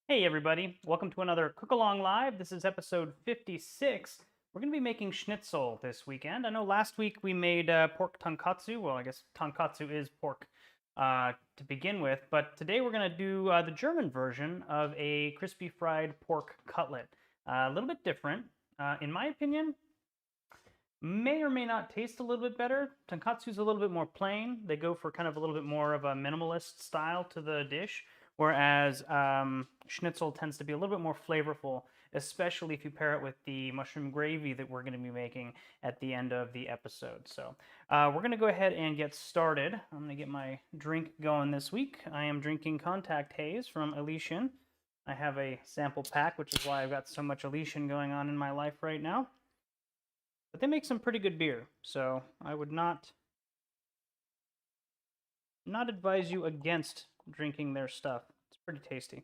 Hey everybody, welcome to another Cook Along Live. This is episode 56. We're going to be making schnitzel this weekend. I know last week we made pork tonkatsu. Well, I guess tonkatsu is pork to begin with, but today we're going to do the German version of a crispy fried pork cutlet. A little bit different. In my opinion, May or may not taste a little bit better. Tonkatsu is a little bit more plain. They go for kind of a little bit more of a minimalist style to the dish, whereas schnitzel tends to be a little bit more flavorful, especially if you pair it with the mushroom gravy that we're going to be making at the end of the episode. So we're going to go ahead and get started. I'm going to get my drink going this week. I am drinking Contact Haze from Elysian. I have a sample pack, which is why I've got so much Elysian going on in my life right now. But they make some pretty good beer, so I would not advise you against drinking their stuff. It's pretty tasty.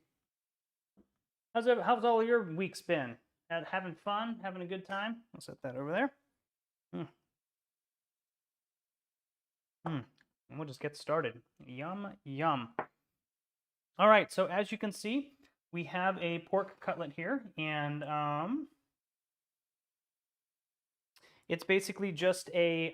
How's all your weeks been? Having fun? Having a good time? I'll set that over there. And we'll just get started. Yum, yum. All right, so as you can see, we have a pork cutlet here, and it's basically just a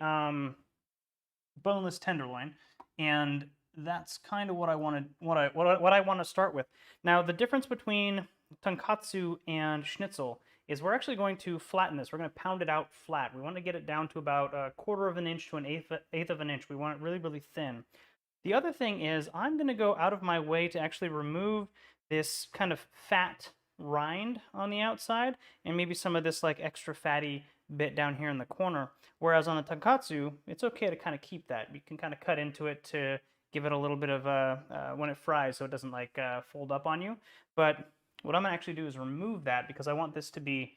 boneless tenderloin, and that's kind of what I want to start with. Now, the difference between tonkatsu and schnitzel is we're actually going to flatten this. We're going to pound it out flat. We want to get it down to about 1/4 of an inch to an eighth of an inch. We want it really, really thin. The other thing is I'm going to go out of my way to actually remove this kind of fat rind on the outside and maybe some of this like extra fatty bit down here in the corner. Whereas on the tonkatsu, it's okay to kind of keep that. You can kind of cut into it to give it a little bit of when it fries so it doesn't like fold up on you. But what I'm going to actually do is remove that because I want this to be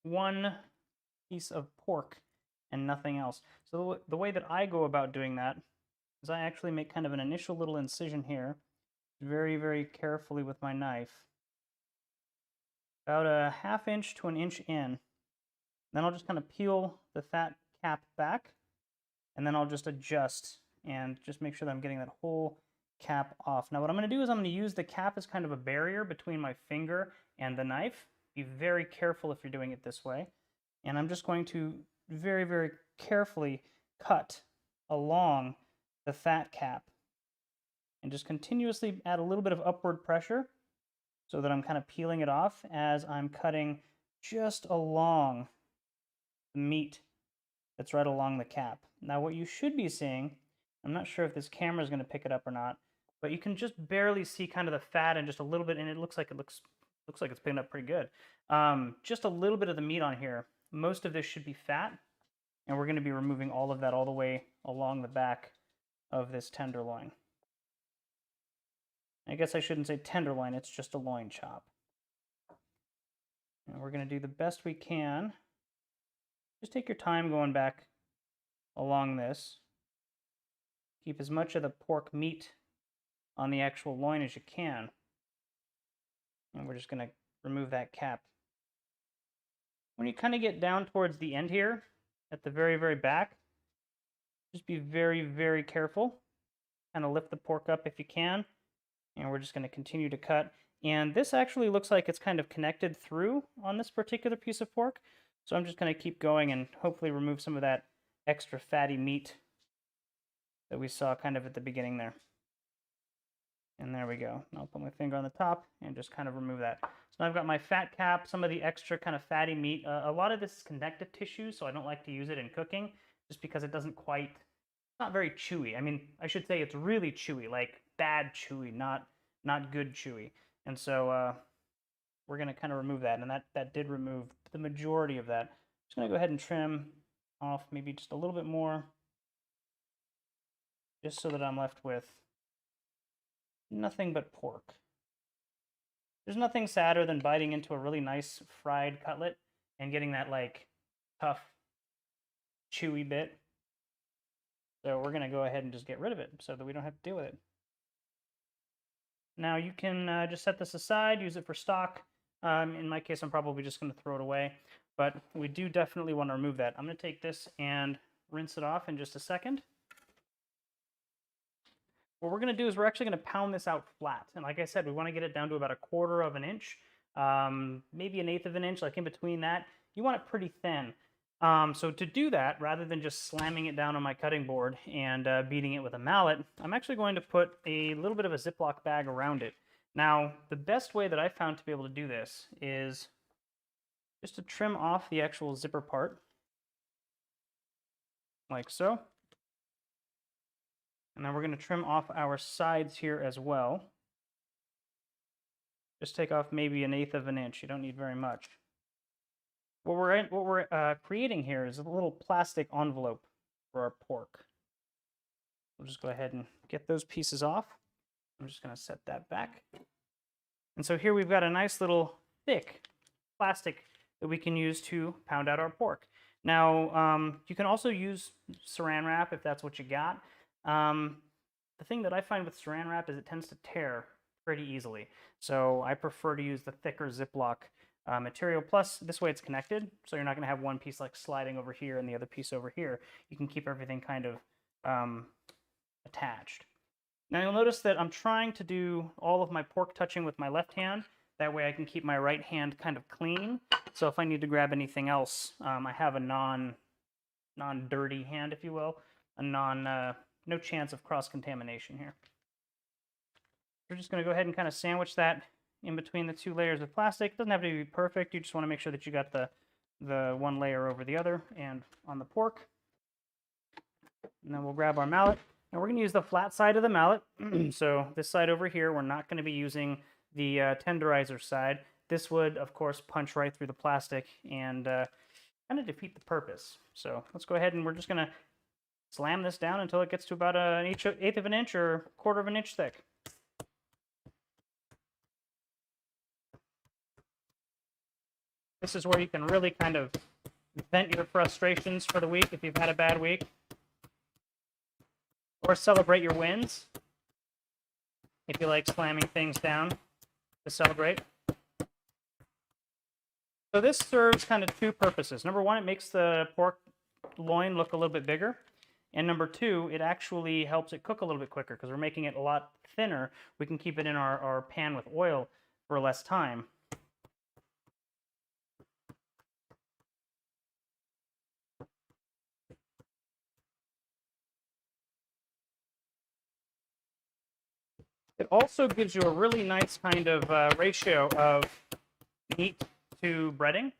one piece of pork and nothing else. So the way that I go about doing that is I actually make kind of an initial little incision here, very, very carefully with my knife, about a 1/2 inch to an inch in. Then I'll just kind of peel the fat cap back, and then I'll just adjust and just make sure that I'm getting that whole cap off. Now what I'm going to do is I'm going to use the cap as kind of a barrier between my finger and the knife. Be very careful if you're doing it this way. And I'm just going to very, very carefully cut along the fat cap and just continuously add a little bit of upward pressure so that I'm kind of peeling it off as I'm cutting just along the meat that's right along the cap. Now what you should be seeing, I'm not sure if this camera is going to pick it up or not, but you can just barely see kind of the fat and just a little bit, and it looks like it's picking up pretty good. Just a little bit of the meat on here. Most of this should be fat, and we're going to be removing all of that all the way along the back of this tenderloin. I guess I shouldn't say tenderloin, it's just a loin chop. And we're going to do the best we can. Just take your time going back along this. Keep as much of the pork meat on the actual loin as you can. And we're just going to remove that cap. When you kind of get down towards the end here, at the very, very back, just be very, very careful. Kind of lift the pork up if you can. And we're just going to continue to cut. And this actually looks like it's kind of connected through on this particular piece of pork. So I'm just going to keep going and hopefully remove some of that extra fatty meat that we saw kind of at the beginning there. And there we go. I'll put my finger on the top and just kind of remove that. So now I've got my fat cap, some of the extra kind of fatty meat. A lot of this is connective tissue, so I don't like to use it in cooking just because it doesn't quite, it's not very chewy. I mean, I should say it's really chewy, like bad chewy, not good chewy. And so we're going to kind of remove that, and that did remove the majority of that. I'm just going to go ahead and trim off maybe just a little bit more, just so that I'm left with nothing but pork. There's nothing sadder than biting into a really nice fried cutlet and getting that like tough, chewy bit. So we're going to go ahead and just get rid of it so that we don't have to deal with it. Now you can just set this aside, use it for stock. In my case, I'm probably just going to throw it away, but we do definitely want to remove that. I'm going to take this and rinse it off in just a second. What we're going to do is we're actually going to pound this out flat. And like I said, we want to get it down to about 1/4 of an inch, maybe an 1/8 of an inch, like in between that. You want it pretty thin. So to do that, rather than just slamming it down on my cutting board and beating it with a mallet, I'm actually going to put a little bit of a Ziploc bag around it. Now, the best way that I found to be able to do this is just to trim off the actual zipper part like so. And then we're going to trim off our sides here as well. Just take off maybe 1/8 of an inch. You don't need very much. What we're creating here is a little plastic envelope for our pork. We'll just go ahead and get those pieces off. I'm just going to set that back. And so here we've got a nice little thick plastic that we can use to pound out our pork. Now, you can also use saran wrap if that's what you got. The thing that I find with saran wrap is it tends to tear pretty easily. So I prefer to use the thicker Ziploc material. Plus, this way it's connected, so you're not going to have one piece like sliding over here and the other piece over here. You can keep everything kind of attached. Now you'll notice that I'm trying to do all of my pork touching with my left hand. That way I can keep my right hand kind of clean. So if I need to grab anything else, I have a non-dirty hand, if you will. No chance of cross-contamination here. We're just going to go ahead and kind of sandwich that in between the two layers of plastic. It doesn't have to be perfect. You just want to make sure that you got the one layer over the other and on the pork. And then we'll grab our mallet. And we're going to use the flat side of the mallet. So this side over here, we're not going to be using the tenderizer side. This would, of course, punch right through the plastic and kind of defeat the purpose. So let's go ahead and we're just going to slam this down until it gets to about an 1/8 of an inch or 1/4 of an inch thick. This is where you can really kind of vent your frustrations for the week if you've had a bad week. Or celebrate your wins, if you like slamming things down to celebrate. So this serves kind of two purposes. Number one, it makes the pork loin look a little bit bigger. And number two, it actually helps it cook a little bit quicker because we're making it a lot thinner. We can keep it in our pan with oil for less time. It also gives you a really nice kind of ratio of meat to breading.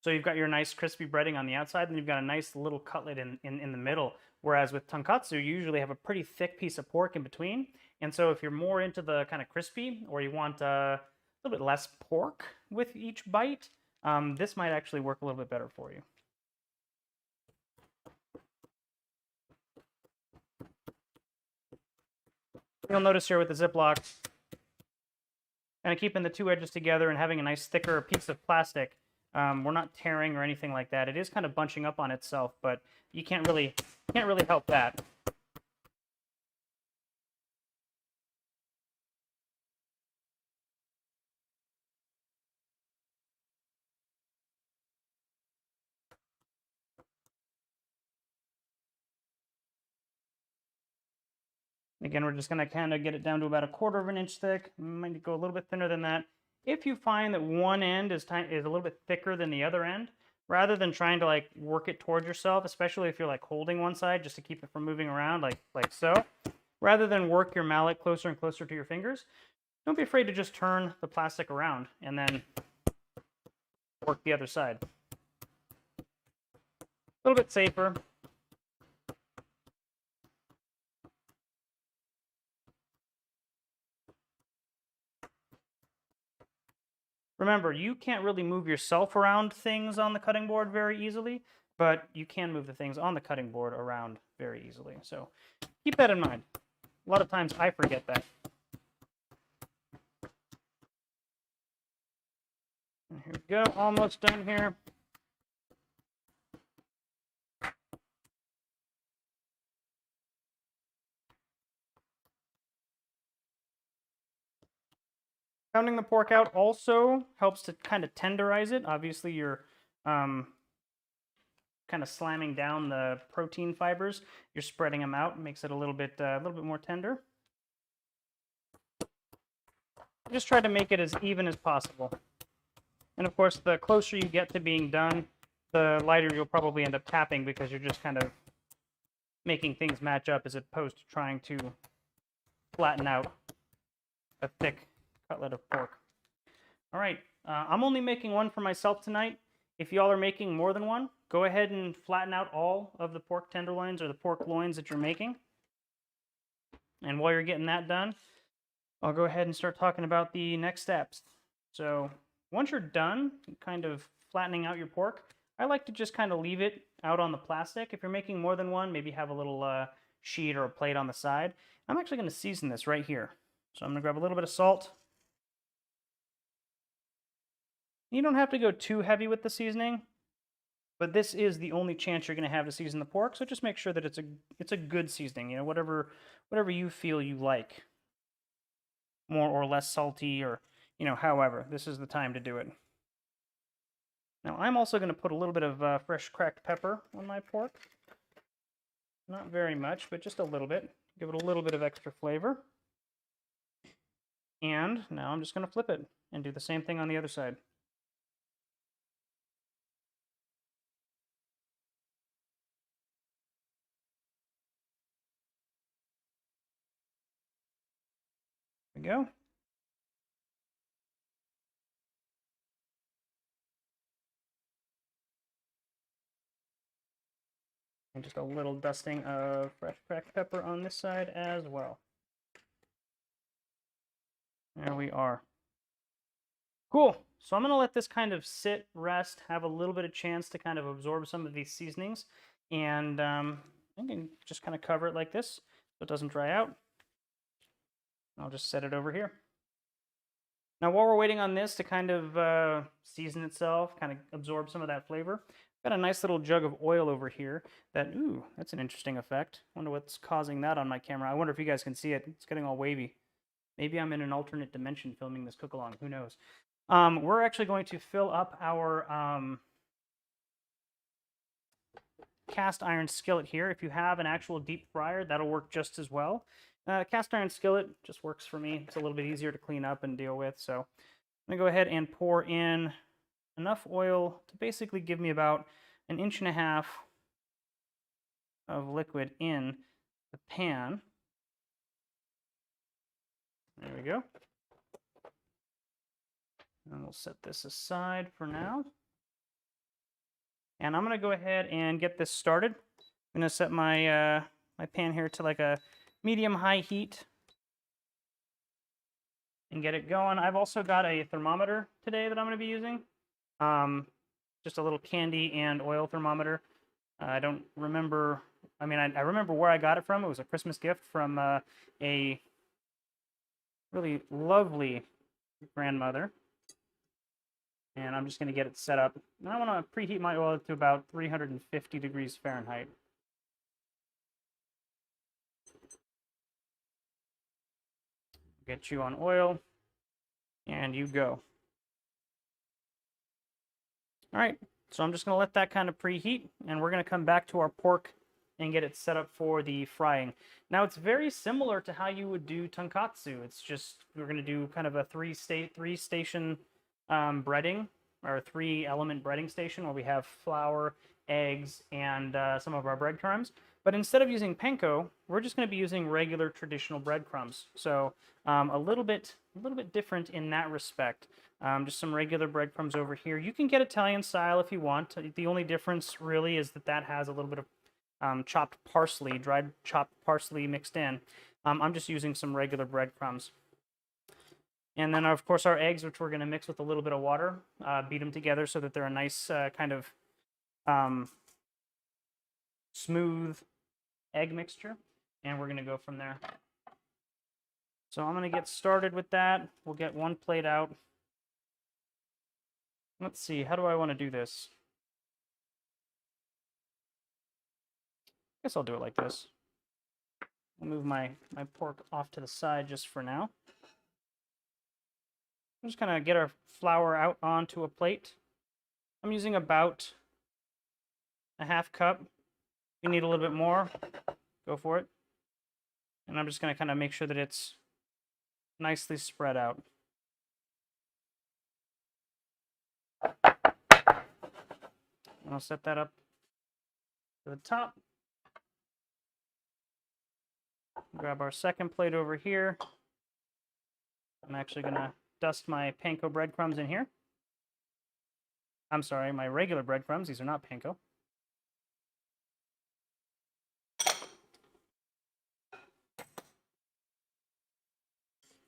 So you've got your nice crispy breading on the outside, and you've got a nice little cutlet in the middle. Whereas with tonkatsu, you usually have a pretty thick piece of pork in between. And so if you're more into the kind of crispy, or you want a little bit less pork with each bite, this might actually work a little bit better for you. You'll notice here with the Ziploc, kind of keeping the two edges together and having a nice thicker piece of plastic. We're not tearing or anything like that. It is kind of bunching up on itself, but you can't really help that. Again, we're just going to kind of get it down to about 1/4 of an inch thick. Might go a little bit thinner than that. If you find that one end is a little bit thicker than the other end, rather than trying to like work it towards yourself, especially if you're like holding one side just to keep it from moving around like so, rather than work your mallet closer and closer to your fingers, don't be afraid to just turn the plastic around and then work the other side. A little bit safer. Remember, you can't really move yourself around things on the cutting board very easily, but you can move the things on the cutting board around very easily. So keep that in mind. A lot of times I forget that. And here we go, almost done here. Pounding the pork out also helps to kind of tenderize it. Obviously, you're kind of slamming down the protein fibers. You're spreading them out, makes it a little bit more tender. Just try to make it as even as possible. And of course, the closer you get to being done, the lighter you'll probably end up tapping because you're just kind of making things match up as opposed to trying to flatten out a thick cutlet of pork. All right, I'm only making one for myself tonight. If y'all are making more than one, go ahead and flatten out all of the pork tenderloins or the pork loins that you're making. And while you're getting that done, I'll go ahead and start talking about the next steps. So once you're done kind of flattening out your pork, I like to just kind of leave it out on the plastic. If you're making more than one, maybe have a little sheet or a plate on the side. I'm actually going to season this right here. So I'm going to grab a little bit of salt. You don't have to go too heavy with the seasoning, but this is the only chance you're going to have to season the pork. So just make sure that it's a good seasoning. You know, whatever you feel you like, more or less salty, or however, this is the time to do it. Now I'm also going to put a little bit of fresh cracked pepper on my pork. Not very much, but just a little bit. Give it a little bit of extra flavor. And now I'm just going to flip it and do the same thing on the other side. There we go. And just a little dusting of fresh cracked pepper on this side as well. There we are. Cool. So I'm going to let this kind of sit, rest, have a little bit of chance to kind of absorb some of these seasonings. And I can just kind of cover it like this so it doesn't dry out. I'll just set it over here. Now, while we're waiting on this to kind of season itself, kind of absorb some of that flavor, I've got a nice little jug of oil over here that, ooh, that's an interesting effect. Wonder what's causing that on my camera. I wonder if you guys can see it. It's getting all wavy. Maybe I'm in an alternate dimension filming this cook-along. Who knows? We're actually going to fill up our cast iron skillet here. If you have an actual deep fryer, that'll work just as well. Cast iron skillet just works for me. It's a little bit easier to clean up and deal with. So I'm going to go ahead and pour in enough oil to basically give me about 1.5 inches of liquid in the pan. There we go. And we'll set this aside for now. And I'm going to go ahead and get this started. I'm going to set my my pan here to like a medium-high heat and get it going. I've also got a thermometer today that I'm going to be using. Just a little candy and oil thermometer. I don't remember. I mean, I remember where I got it from. It was a Christmas gift from a really lovely grandmother. And I'm just going to get it set up. And I want to preheat my oil to about 350 degrees Fahrenheit. Get you on oil, and you go. All right, so I'm just going to let that kind of preheat, and we're going to come back to our pork and get it set up for the frying. Now, it's very similar to how you would do tonkatsu. It's just we're going to do kind of a three-station breading, or a 3-element breading station where we have flour, eggs, and some of our breadcrumbs. But instead of using panko, we're just going to be using regular traditional breadcrumbs. So a little bit different in that respect. Just some regular breadcrumbs over here. You can get Italian style if you want. The only difference really is that has a little bit of chopped parsley, dried chopped parsley mixed in. I'm just using some regular breadcrumbs. And then, of course, our eggs, which we're going to mix with a little bit of water, beat them together so that they're a nice kind of smooth egg mixture. And we're going to go from there. So I'm going to get started with that. We'll get one plate out. Let's see, how do I want to do this? I guess I'll do it like this. I'll move my pork off to the side just for now. I'm just going to get our flour out onto a plate. I'm using about a half cup. If you need a little bit more, go for it. And I'm just going to kind of make sure that it's nicely spread out. And I'll set that up to the top. Grab our second plate over here. I'm actually going to dust my panko breadcrumbs in here. I'm sorry, my regular breadcrumbs. These are not panko.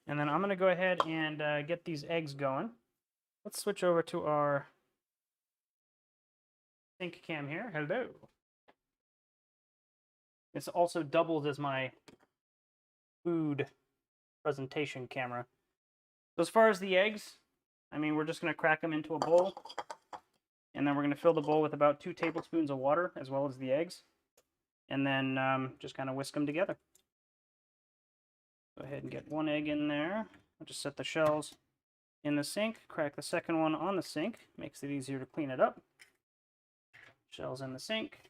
And then I'm going to go ahead and get these eggs going. Let's switch over to our sink cam here. Hello. This also doubles as my food presentation camera. So as far as the eggs, I mean, we're just going to crack them into a bowl. And then we're going to fill the bowl with about 2 tablespoons of water, as well as the eggs. And then just kind of whisk them together. Go ahead and get 1 egg in there. I'll just set the shells in the sink. Crack the second one on the sink. Makes it easier to clean it up. Shells in the sink.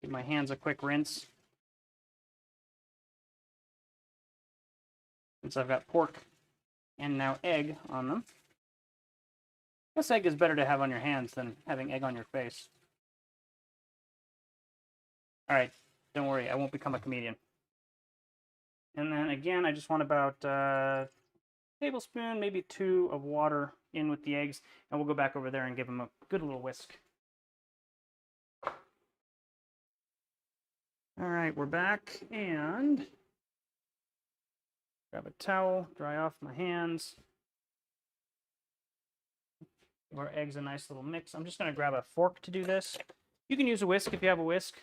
Give my hands a quick rinse. Since I've got pork and now egg on them. This egg is better to have on your hands than having egg on your face. Alright, don't worry, I won't become a comedian. And then again, I just want about a tablespoon, maybe 2 of water in with the eggs, and we'll go back over there and give them a good little whisk. Alright, we're back, and grab a towel, dry off my hands. Give our eggs a nice little mix. I'm just going to grab a fork to do this. You can use a whisk if you have a whisk.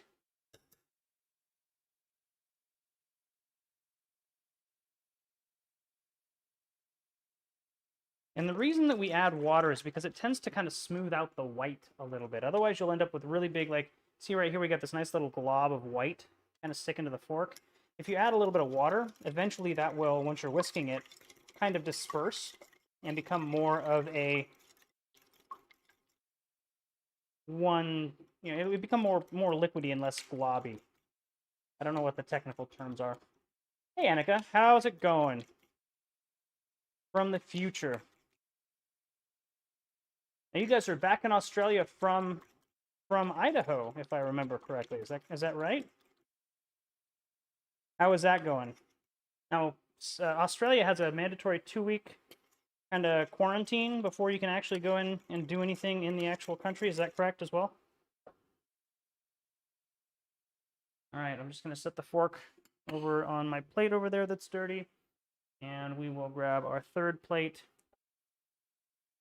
And the reason that we add water is because it tends to kind of smooth out the white a little bit. Otherwise, you'll end up with really big, like, see right here, we got this nice little glob of white kind of sticking to the fork. If you add a little bit of water, eventually that will, once you're whisking it, kind of disperse and become more of a one, you know, it would become more liquidy and less globby. I don't know what the technical terms are. Hey, Annika, how's it going? From the future. Now, you guys are back in Australia from Idaho, if I remember correctly. Is that right? How is that going? Now, Australia has a mandatory 2-week kind of quarantine before you can actually go in and do anything in the actual country. Is that correct as well? All right, I'm just going to set the fork over on my plate over there that's dirty. And we will grab our third plate.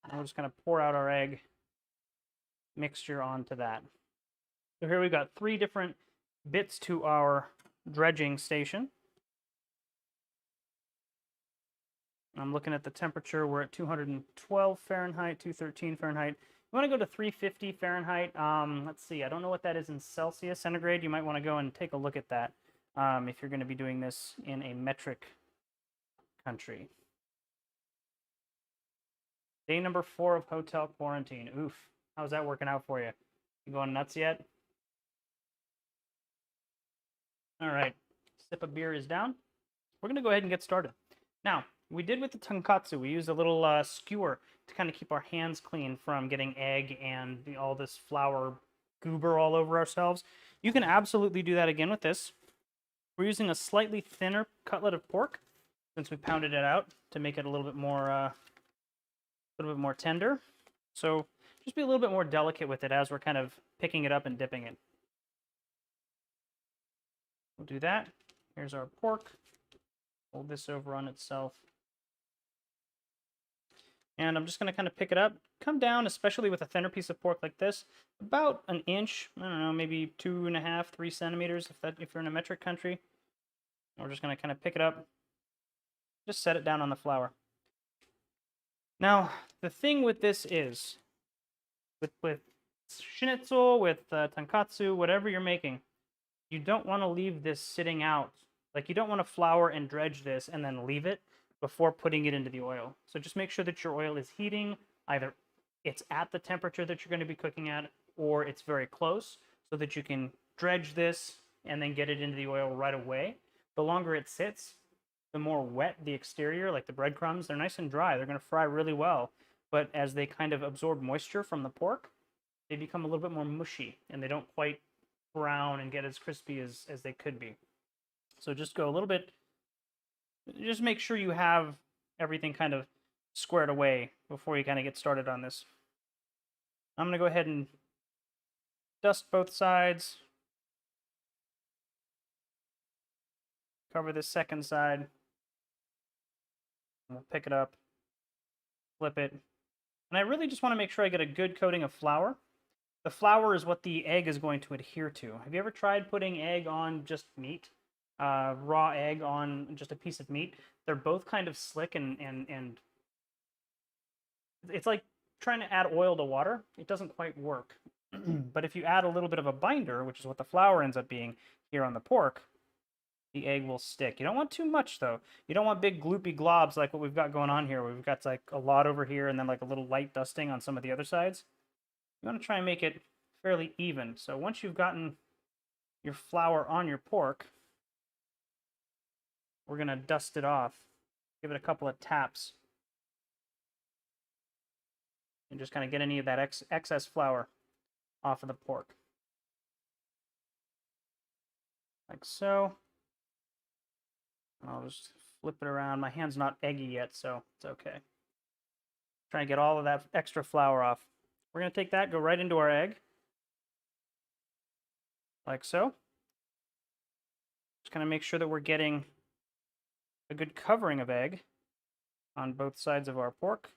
And we're just going to pour out our egg mixture onto that. So here we've got 3 different bits to our dredging station. I'm looking at the temperature. We're at 212 Fahrenheit, 213 Fahrenheit. You want to go to 350 Fahrenheit. Let's see. I don't know what that is in Celsius, centigrade. You might want to go and take a look at that if you're going to be doing this in a metric country. Day number 4 of hotel quarantine. Oof. How's that working out for you? You going nuts yet? All right. Sip of beer is down. We're going to go ahead and get started. Now, we did with the tonkatsu. We used a little skewer to kind of keep our hands clean from getting egg and all this flour goober all over ourselves. You can absolutely do that again with this. We're using a slightly thinner cutlet of pork since we pounded it out to make it a little bit more tender. So just be a little bit more delicate with it as we're kind of picking it up and dipping it. We'll do that. Here's our pork. Hold this over on itself. And I'm just going to kind of pick it up, come down, especially with a thinner piece of pork like this, about an inch, I don't know, maybe 2.5, 3 centimeters if you're in a metric country. And we're just going to kind of pick it up, just set it down on the flour. Now, the thing with this is, with schnitzel, with tonkatsu, whatever you're making, you don't want to leave this sitting out. Like, you don't want to flour and dredge this and then leave it before putting it into the oil. So just make sure that your oil is heating. Either it's at the temperature that you're going to be cooking at, or it's very close, so that you can dredge this and then get it into the oil right away. The longer it sits, the more wet the exterior, like the breadcrumbs. They're nice and dry. They're going to fry really well. But as they kind of absorb moisture from the pork, they become a little bit more mushy, and they don't quite brown and get as crispy as they could be. So just go a little bit, just make sure you have everything kind of squared away before you kind of get started on this. I'm going to go ahead and dust both sides. Cover this second side. We'll pick it up, flip it. And I really just want to make sure I get a good coating of flour. The flour is what the egg is going to adhere to. Have you ever tried putting egg on just meat? Raw egg on just a piece of meat? They're both kind of slick and it's like trying to add oil to water. It doesn't quite work. But if you add a little bit of a binder, which is what the flour ends up being here on the pork, the egg will stick. You don't want too much, though. You don't want big gloopy globs like what we've got going on here. We've got like a lot over here and then like a little light dusting on some of the other sides. You want to try and make it fairly even. So once you've gotten your flour on your pork, we're going to dust it off. Give it a couple of taps. And just kind of get any of that excess flour off of the pork. Like so. I'll just flip it around. My hand's not eggy yet, so it's okay. Try and get all of that extra flour off. We're going to take that, go right into our egg. Like so. Just kind of make sure that we're getting a good covering of egg on both sides of our pork.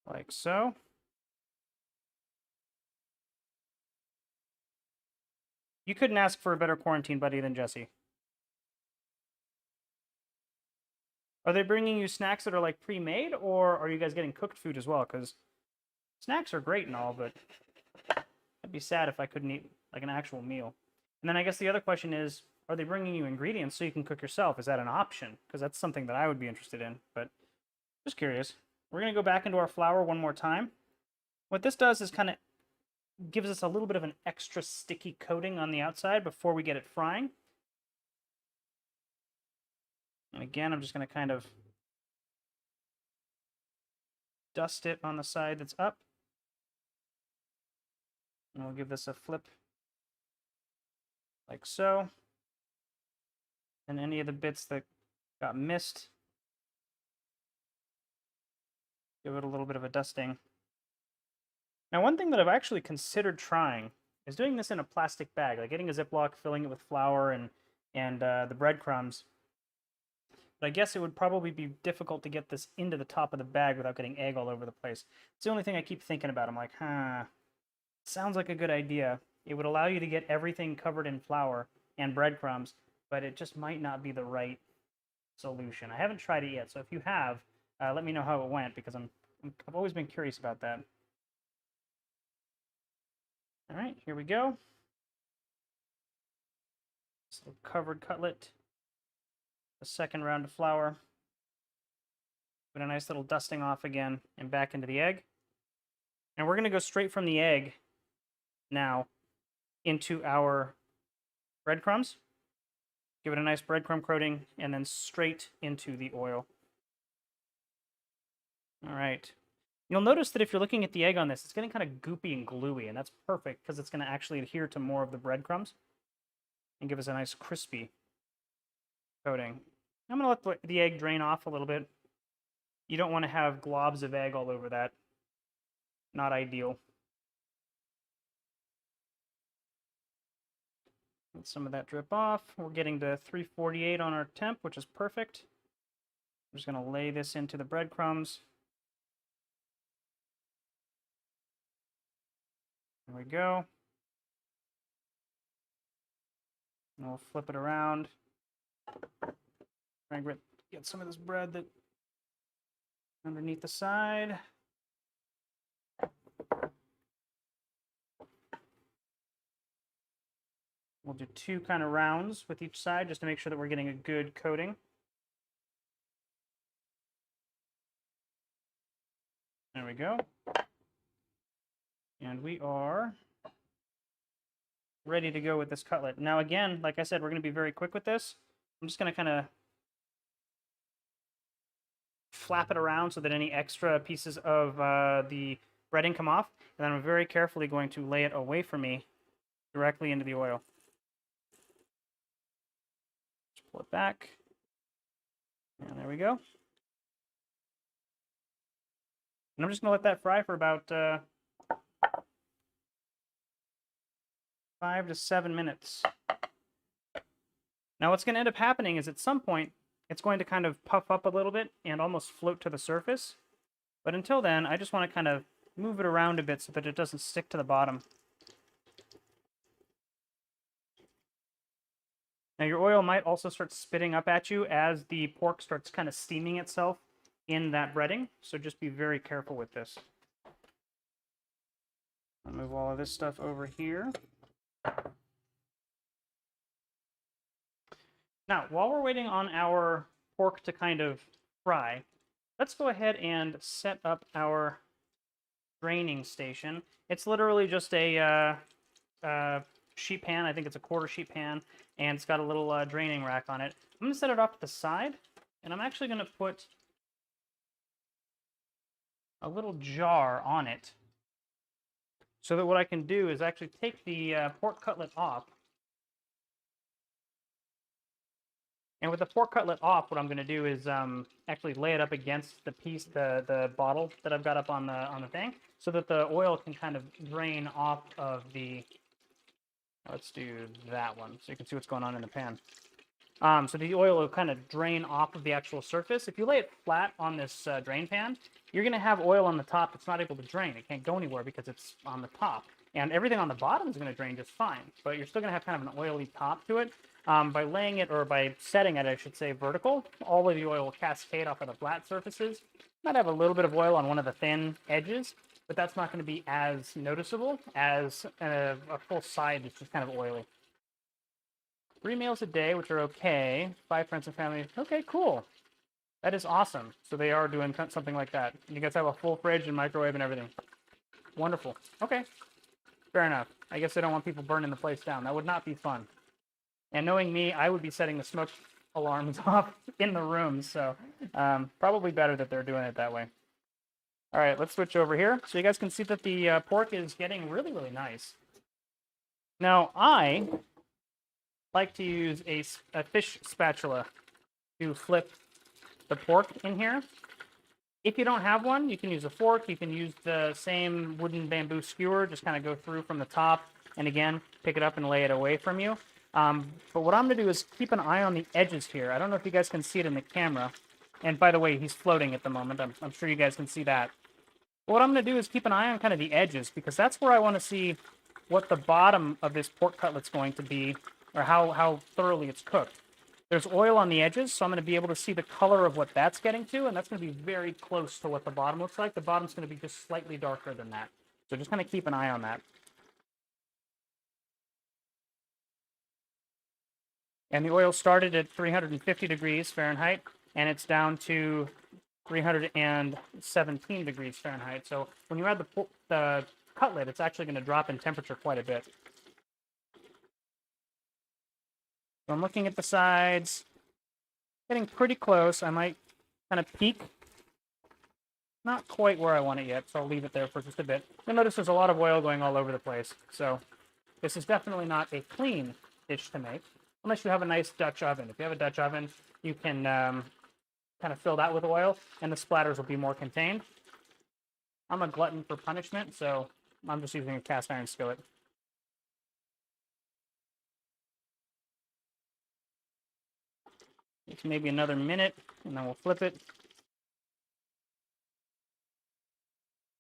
Like so. You couldn't ask for a better quarantine buddy than Jesse. Are they bringing you snacks that are like pre-made, or are you guys getting cooked food as well? Because snacks are great and all, but I'd be sad if I couldn't eat like an actual meal. And then I guess the other question is, are they bringing you ingredients so you can cook yourself? Is that an option? Because that's something that I would be interested in, but just curious. We're going to go back into our flour one more time. What this does is kind of gives us a little bit of an extra sticky coating on the outside before we get it frying. And again, I'm just going to kind of dust it on the side that's up. And we'll give this a flip like so. And any of the bits that got missed, give it a little bit of a dusting. Now, one thing that I've actually considered trying is doing this in a plastic bag, like getting a Ziploc, filling it with flour and the breadcrumbs. But I guess it would probably be difficult to get this into the top of the bag without getting egg all over the place. It's the only thing I keep thinking about. I'm like, sounds like a good idea. It would allow you to get everything covered in flour and breadcrumbs, but it just might not be the right solution. I haven't tried it yet, so if you have, let me know how it went, because I've always been curious about that. All right, here we go. This little covered cutlet. The second round of flour. Put a nice little dusting off again and back into the egg. And we're going to go straight from the egg now into our breadcrumbs. Give it a nice breadcrumb coating and then straight into the oil. All right. You'll notice that if you're looking at the egg on this, it's getting kind of goopy and gluey, and that's perfect because it's going to actually adhere to more of the breadcrumbs and give us a nice crispy coating. I'm going to let the egg drain off a little bit. You don't want to have globs of egg all over that. Not ideal. Let some of that drip off. We're getting to 348 on our temp, which is perfect. I'm just going to lay this into the breadcrumbs. There we go. And we'll flip it around. Try and get some of this bread that underneath the side. We'll do 2 kind of rounds with each side just to make sure that we're getting a good coating. There we go. And we are ready to go with this cutlet. Now again, like I said, we're going to be very quick with this. I'm just going to kind of flap it around so that any extra pieces of the breading come off. And then I'm very carefully going to lay it away from me directly into the oil. Just pull it back. And there we go. And I'm just going to let that fry for about 5 to 7 minutes. Now what's going to end up happening is at some point, it's going to kind of puff up a little bit and almost float to the surface. But until then, I just want to kind of move it around a bit so that it doesn't stick to the bottom. Now your oil might also start spitting up at you as the pork starts kind of steaming itself in that breading, so just be very careful with this. I'll move all of this stuff over here. Now, while we're waiting on our pork to kind of fry, let's go ahead and set up our draining station. It's literally just a sheet pan. I think it's a quarter sheet pan, and it's got a little draining rack on it. I'm going to set it off to the side, and I'm actually going to put a little jar on it so that what I can do is actually take the pork cutlet off. And with the pork cutlet off, what I'm going to do is actually lay it up against the piece, the bottle that I've got up on the thing, so that the oil can kind of drain off of the. Let's do that one, so you can see what's going on in the pan. So the oil will kind of drain off of the actual surface. If you lay it flat on this drain pan, you're going to have oil on the top that's not able to drain. It can't go anywhere because it's on the top. And everything on the bottom is going to drain just fine, but you're still going to have kind of an oily top to it. By laying it, or by setting it, I should say, vertical, all of the oil will cascade off of the flat surfaces. Might have a little bit of oil on one of the thin edges, but that's not going to be as noticeable as a full side that's just kind of oily. 3 meals a day, which are okay. 5 friends and family. Okay, cool. That is awesome. So they are doing something like that. You guys have a full fridge and microwave and everything. Wonderful. Okay. Fair enough. I guess they don't want people burning the place down. That would not be fun. And knowing me, I would be setting the smoke alarms off in the rooms. So probably better that they're doing it that way. All right, let's switch over here. So you guys can see that the pork is getting really, really nice. Now, I like to use a fish spatula to flip the pork in here. If you don't have one, you can use a fork. You can use the same wooden bamboo skewer, just kind of go through from the top, and again, pick it up and lay it away from you. But what I'm going to do is keep an eye on the edges here. I don't know if you guys can see it in the camera. And by the way, he's floating at the moment. I'm sure you guys can see that. But what I'm going to do is keep an eye on kind of the edges, because that's where I want to see what the bottom of this pork cutlet's going to be, or how thoroughly it's cooked. There's oil on the edges, so I'm going to be able to see the color of what that's getting to, and that's going to be very close to what the bottom looks like. The bottom's going to be just slightly darker than that. So just kind of keep an eye on that. And the oil started at 350 degrees Fahrenheit, and it's down to 317 degrees Fahrenheit. So when you add the cutlet, it's actually going to drop in temperature quite a bit. So I'm looking at the sides, getting pretty close. I might kind of peek. Not quite where I want it yet, so I'll leave it there for just a bit. You'll notice there's a lot of oil going all over the place. So this is definitely not a clean dish to make, unless you have a nice Dutch oven. If you have a Dutch oven, you can kind of fill that with oil, and the splatters will be more contained. I'm a glutton for punishment, so I'm just using a cast iron skillet. It's maybe another minute, and then we'll flip it.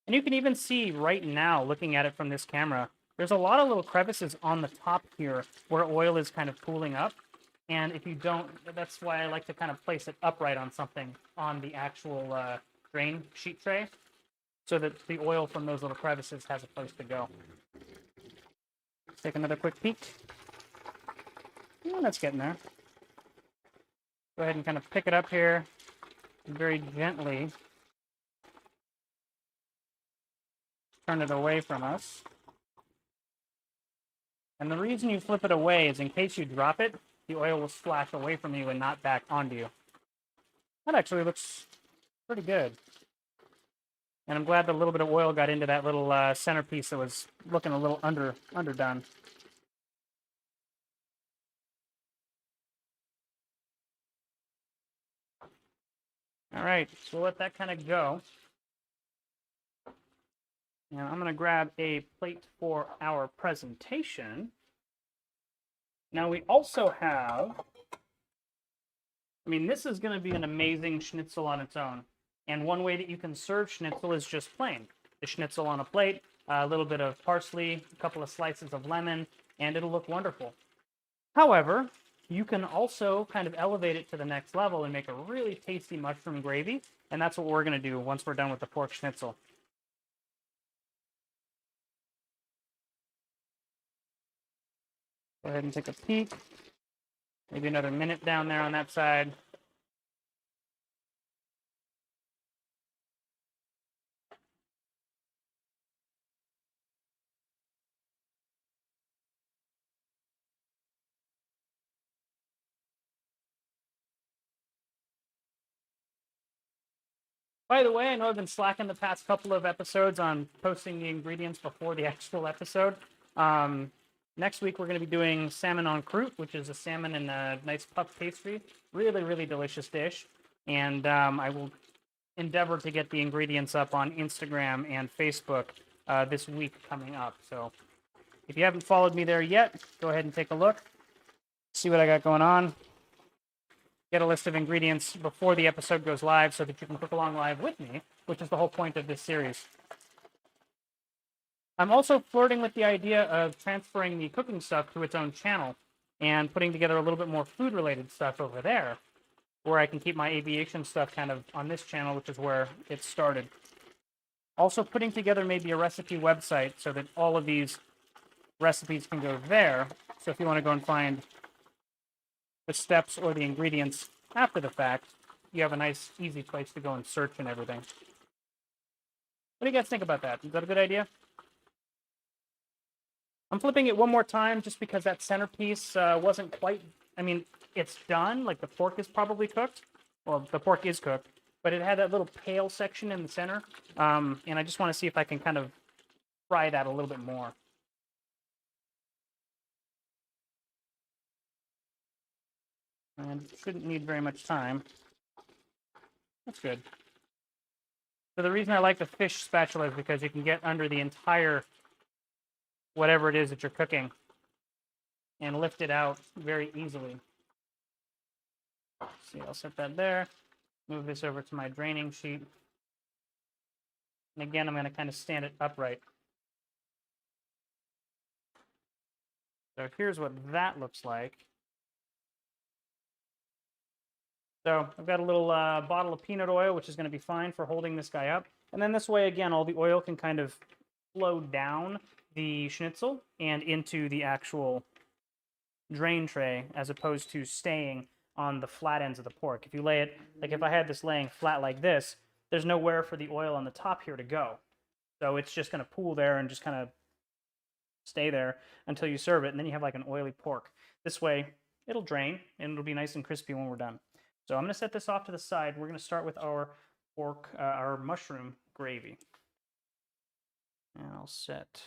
And you can even see right now, looking at it from this camera, there's a lot of little crevices on the top here where oil is kind of pooling up. And if you don't, that's why I like to kind of place it upright on something on the actual drain sheet tray, so that the oil from those little crevices has a place to go. Let's take another quick peek. And that's getting there. Go ahead and kind of pick it up here and very gently turn it away from us. And the reason you flip it away is in case you drop it, the oil will splash away from you and not back onto you. That actually looks pretty good. And I'm glad that a little bit of oil got into that little centerpiece that was looking a little underdone. All right, so we'll let that kind of go. And I'm going to grab a plate for our presentation. Now we also have I mean, this is going to be an amazing schnitzel on its own. And one way that you can serve schnitzel is just plain. The schnitzel on a plate, a little bit of parsley, a couple of slices of lemon, and it'll look wonderful. However, you can also kind of elevate it to the next level and make a really tasty mushroom gravy. And that's what we're going to do once we're done with the pork schnitzel. Go ahead and take a peek. Maybe another minute down there on that side. By the way, I know I've been slacking the past couple of episodes on posting the ingredients before the actual episode. Next week, we're going to be doing salmon en croûte, which is a salmon in a nice puff pastry. Really, really delicious dish. And I will endeavor to get the ingredients up on Instagram and Facebook this week coming up. So if you haven't followed me there yet, go ahead and take a look. See what I got going on. Get a list of ingredients before the episode goes live so that you can cook along live with me, which is the whole point of this series. I'm also flirting with the idea of transferring the cooking stuff to its own channel and putting together a little bit more food-related stuff over there, where I can keep my aviation stuff kind of on this channel, which is where it started. Also putting together maybe a recipe website so that all of these recipes can go there. So if you want to go and find the steps or the ingredients after the fact, you have a nice, easy place to go and search and everything. What do you guys think about that? Is that a good idea? I'm flipping it one more time just because that centerpiece wasn't quite, I mean, it's done, like the pork is probably cooked. Well, the pork is cooked, but it had that little pale section in the center, and I just want to see if I can kind of fry that a little bit more. And it shouldn't need very much time. That's good. So the reason I like the fish spatula is because you can get under the entire whatever it is that you're cooking and lift it out very easily. See, I'll set that there. Move this over to my draining sheet. And again, I'm going to kind of stand it upright. So here's what that looks like. So I've got a little bottle of peanut oil, which is going to be fine for holding this guy up. And then this way, again, all the oil can kind of flow down the schnitzel and into the actual drain tray, as opposed to staying on the flat ends of the pork. If you lay it, like if I had this laying flat like this, there's nowhere for the oil on the top here to go. So it's just going to pool there and just kind of stay there until you serve it, and then you have like an oily pork. This way, it'll drain, and it'll be nice and crispy when we're done. So I'm going to set this off to the side. We're going to start with our pork, our mushroom gravy. And I'll set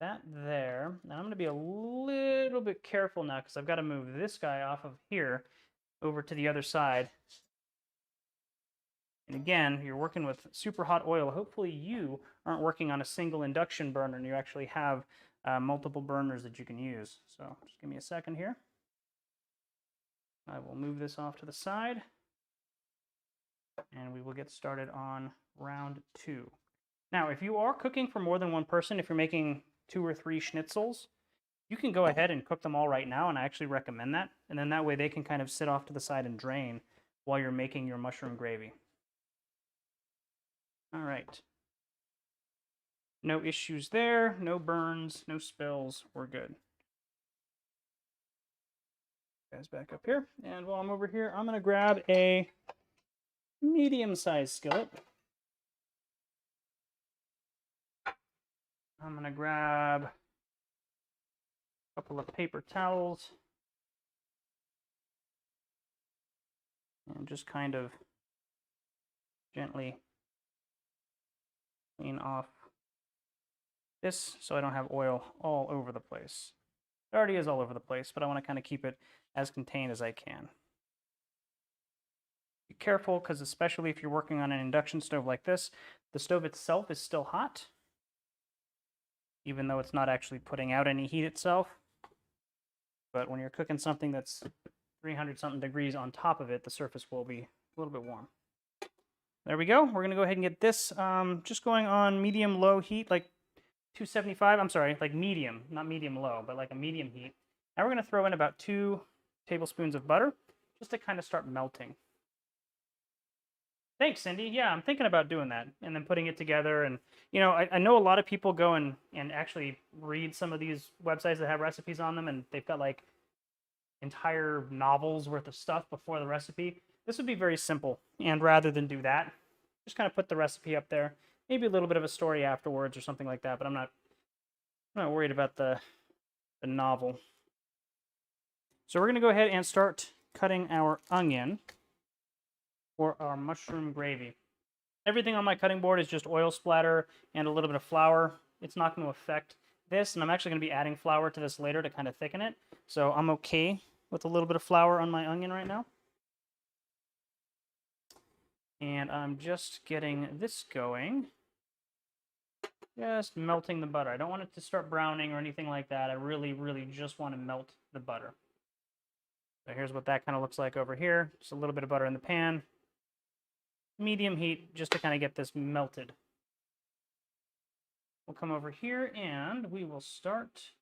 that there. Now I'm going to be a little bit careful now because I've got to move this guy off of here over to the other side. And again, you're working with super hot oil. Hopefully you aren't working on a single induction burner and you actually have multiple burners that you can use. So just give me a second here. I will move this off to the side, and we will get started on round 2. Now, if you are cooking for more than one person, if you're making 2 or 3 schnitzels, you can go ahead and cook them all right now, and I actually recommend that. And then that way they can kind of sit off to the side and drain while you're making your mushroom gravy. All right. No issues there, no burns, no spills, we're good. Guys back up here, and while I'm over here, I'm going to grab a medium-sized skillet. I'm going to grab a couple of paper towels and just kind of gently clean off this so I don't have oil all over the place. It already is all over the place, but I want to kind of keep it as contained as I can. Be careful, because especially if you're working on an induction stove like this, the stove itself is still hot, even though it's not actually putting out any heat itself. But when you're cooking something that's 300 something degrees on top of it, the surface will be a little bit warm. There we go. We're going to go ahead and get this just going on medium-low heat, like 275. I'm sorry, like medium, not medium-low, but like a medium heat. Now we're going to throw in about 2 tablespoons of butter just to kind of start melting. Thanks, Cindy. Yeah, I'm thinking about doing that and then putting it together. And, you know, I know a lot of people go and actually read some of these websites that have recipes on them, and they've got like entire novels worth of stuff before the recipe. This would be very simple, and rather than do that, just kind of put the recipe up there, maybe a little bit of a story afterwards or something like that, but I'm not worried about the novel. So we're going to go ahead and start cutting our onion for our mushroom gravy. Everything on my cutting board is just oil splatter and a little bit of flour. It's not going to affect this, and I'm actually going to be adding flour to this later to kind of thicken it. So I'm okay with a little bit of flour on my onion right now. And I'm just getting this going. Just melting the butter. I don't want it to start browning or anything like that. I really, really just want to melt the butter. So here's what that kind of looks like over here. Just a little bit of butter in the pan. Medium heat just to kind of get this melted. We'll come over here and we will start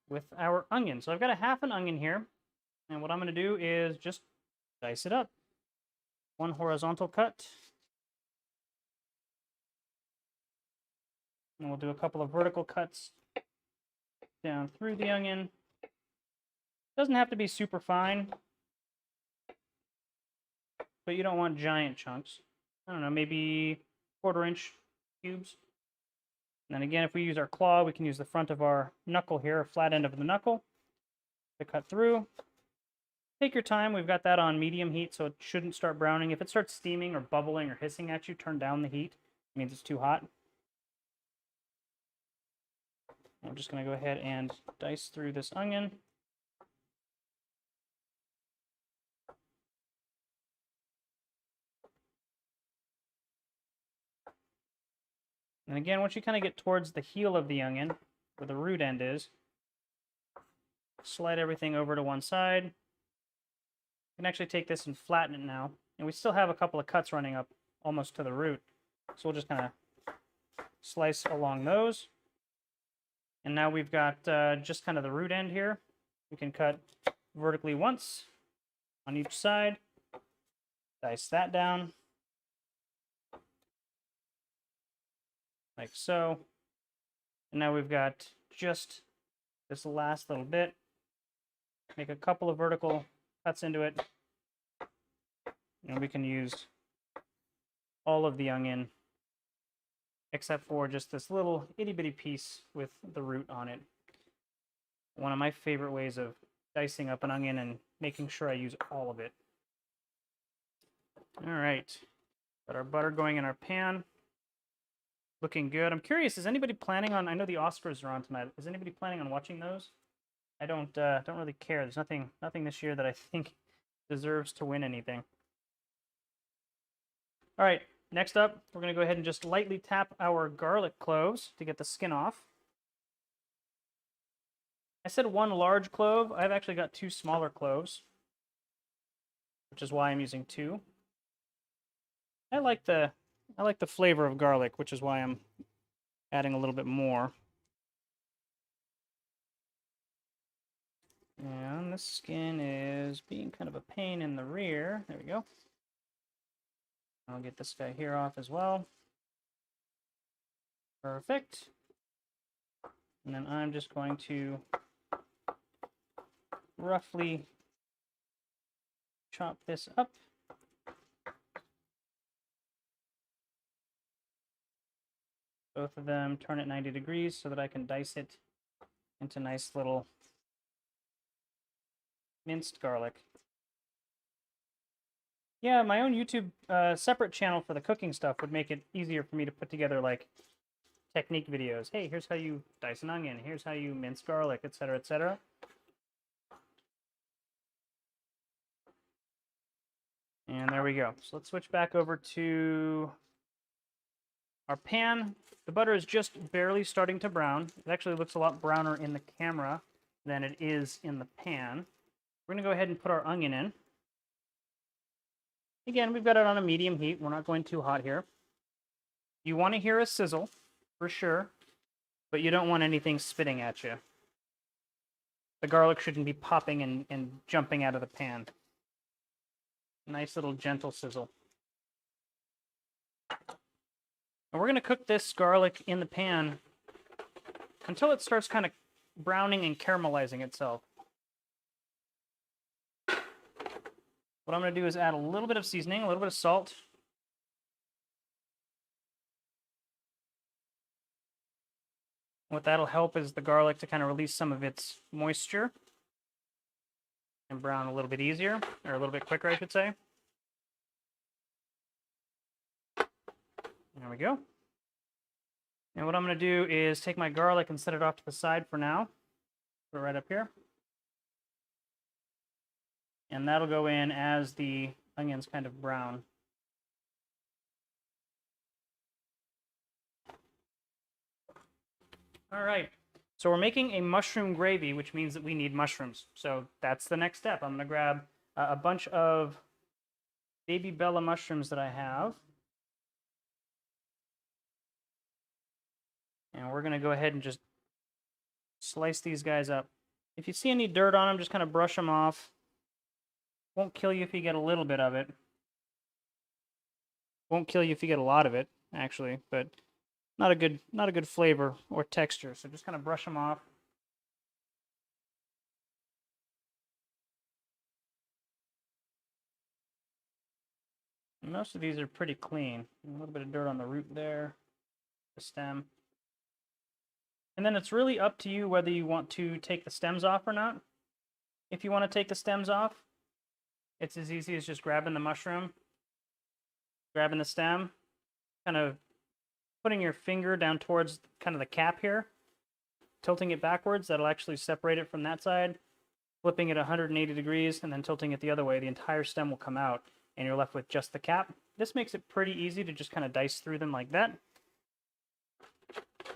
with our onion. So I've got a half an onion here. And what I'm going to do is just dice it up. 1 horizontal cut. And we'll do a couple of vertical cuts down through the onion. Doesn't have to be super fine, but you don't want giant chunks. I don't know, maybe 1/4 inch cubes. And then again, if we use our claw, we can use the front of our knuckle here, a flat end of the knuckle, to cut through. Take your time. We've got that on medium heat, so it shouldn't start browning. If it starts steaming or bubbling or hissing at you, turn down the heat. It means it's too hot. I'm just going to go ahead and dice through this onion. And again, once you kind of get towards the heel of the onion, where the root end is, slide everything over to one side. You can actually take this and flatten it now. And we still have a couple of cuts running up almost to the root. So we'll just kind of slice along those. And now we've got just kind of the root end here. We can cut vertically once on each side. Dice that down. Like so. And now we've got just this last little bit. Make a couple of vertical cuts into it. And we can use all of the onion except for just this little itty-bitty piece with the root on it. One of my favorite ways of dicing up an onion and making sure I use all of it. All right. Got our butter going in our pan. Looking good. I'm curious, is anybody planning on, I know the Oscars are on tonight. Is anybody planning on watching those? I don't really care. There's nothing this year that I think deserves to win anything. All right, next up, we're going to go ahead and just lightly tap our garlic cloves to get the skin off. I said 1 large clove. I've actually got 2 smaller cloves, which is why I'm using 2. I like the flavor of garlic, which is why I'm adding a little bit more. And the skin is being kind of a pain in the rear. There we go. I'll get this guy here off as well. Perfect. And then I'm just going to roughly chop this up. Both of them turn it 90 degrees so that I can dice it into nice little minced garlic. Yeah, my own YouTube separate channel for the cooking stuff would make it easier for me to put together like technique videos. Hey, here's how you dice an onion. Here's how you mince garlic, etc., etc. And there we go. So let's switch back over to our pan. The butter is just barely starting to brown. It actually looks a lot browner in the camera than it is in the pan. We're going to go ahead and put our onion in. Again, we've got it on a medium heat. We're not going too hot here. You want to hear a sizzle, for sure, but you don't want anything spitting at you. The garlic shouldn't be popping and jumping out of the pan. Nice little gentle sizzle. And we're going to cook this garlic in the pan until it starts kind of browning and caramelizing itself. What I'm going to do is add a little bit of seasoning, a little bit of salt. What that'll help is the garlic to kind of release some of its moisture and brown a little bit easier, or a little bit quicker, I should say. There we go. And what I'm going to do is take my garlic and set it off to the side for now. Put it right up here. And that'll go in as the onions kind of brown. All right, so we're making a mushroom gravy, which means that we need mushrooms. So that's the next step. I'm going to grab a bunch of baby Bella mushrooms that I have. And we're going to go ahead and just slice these guys up. If you see any dirt on them, just kind of brush them off. Won't kill you if you get a little bit of it. Won't kill you if you get a lot of it, actually, but not a good flavor or texture. So just kind of brush them off. Most of these are pretty clean. A little bit of dirt on the root there, the stem. And then it's really up to you whether you want to take the stems off or not. If you want to take the stems off, it's as easy as just grabbing the mushroom, grabbing the stem, kind of putting your finger down towards kind of the cap here, tilting it backwards. That'll actually separate it from that side, flipping it 180 degrees, and then tilting it the other way. The entire stem will come out, and you're left with just the cap. This makes it pretty easy to just kind of dice through them like that.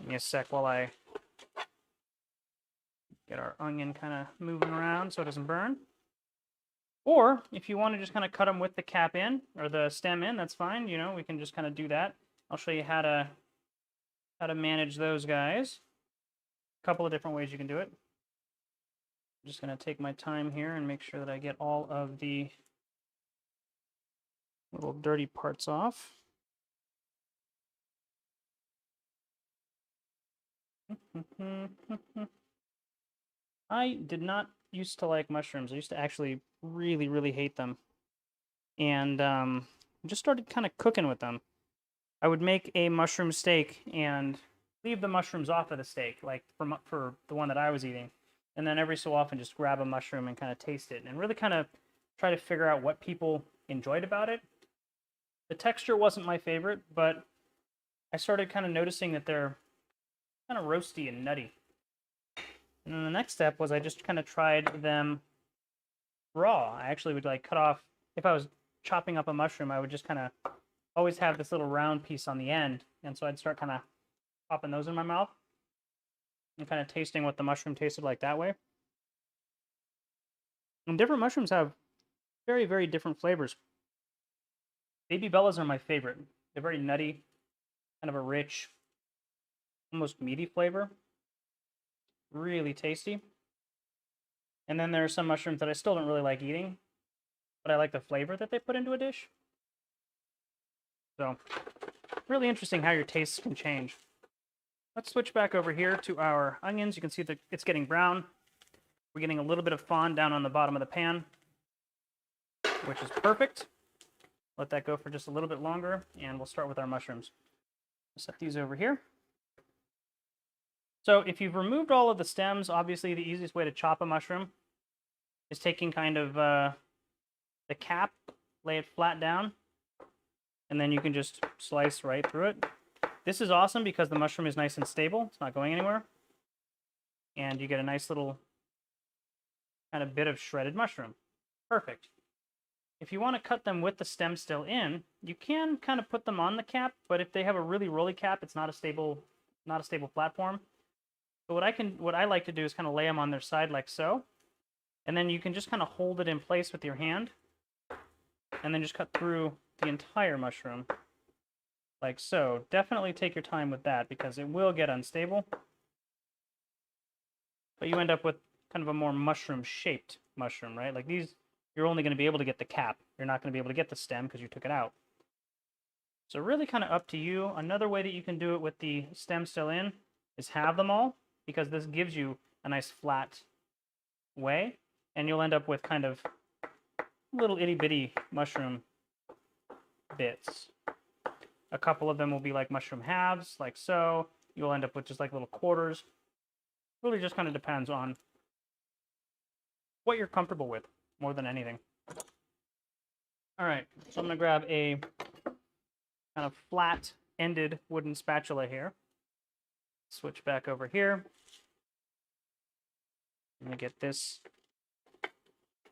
Give me a sec while I get our onion kind of moving around so it doesn't burn. Or if you want to just kind of cut them with the cap in, or the stem in, that's fine. You know, we can just kind of do that. I'll show you how to manage those guys. A couple of different ways you can do it. I'm just going to take my time here and make sure that I get all of the little dirty parts off. I did not used to like mushrooms. I used to actually really, really hate them. And just started kind of cooking with them. I would make a mushroom steak and leave the mushrooms off of the steak, like for the one that I was eating. And then every so often just grab a mushroom and kind of taste it. And really kind of try to figure out what people enjoyed about it. The texture wasn't my favorite, but I started kind of noticing that they're kind of roasty and nutty. And then the next step was I just kind of tried them raw. I actually would like cut off, if I was chopping up a mushroom, I would just kind of always have this little round piece on the end. And so I'd start kind of popping those in my mouth and kind of tasting what the mushroom tasted like that way. And different mushrooms have very, very different flavors. Baby Bellas are my favorite. They're very nutty, kind of a rich, almost meaty flavor. Really tasty. And then there are some mushrooms that I still don't really like eating, but I like the flavor that they put into a dish. So, really interesting how your tastes can change. Let's switch back over here to our onions. You can see that it's getting brown. We're getting a little bit of fond down on the bottom of the pan, which is perfect. Let that go for just a little bit longer, and we'll start with our mushrooms. Set these over here. So if you've removed all of the stems, obviously the easiest way to chop a mushroom is taking kind of the cap, lay it flat down, and then you can just slice right through it. This is awesome because the mushroom is nice and stable. It's not going anywhere. And you get a nice little kind of bit of shredded mushroom. Perfect. If you want to cut them with the stem still in, you can kind of put them on the cap, but if they have a really rolly cap, it's not a stable platform. So what I like to do is kind of lay them on their side like so, And then you can just kind of hold it in place with your hand, and then just cut through the entire mushroom, like so. Definitely take your time with that, because it will get unstable. But you end up with kind of a more mushroom-shaped mushroom, right? Like these, you're only going to be able to get the cap. You're not going to be able to get the stem because you took it out. So really kind of up to you. Another way that you can do it with the stem still in is have them all, because this gives you a nice flat way, and you'll end up with kind of little itty-bitty mushroom bits. A couple of them will be like mushroom halves, like so. You'll end up with just like little quarters. Really just kind of depends on what you're comfortable with more than anything. All right, so I'm going to grab a kind of flat-ended wooden spatula here. Switch back over here. I'm going to get this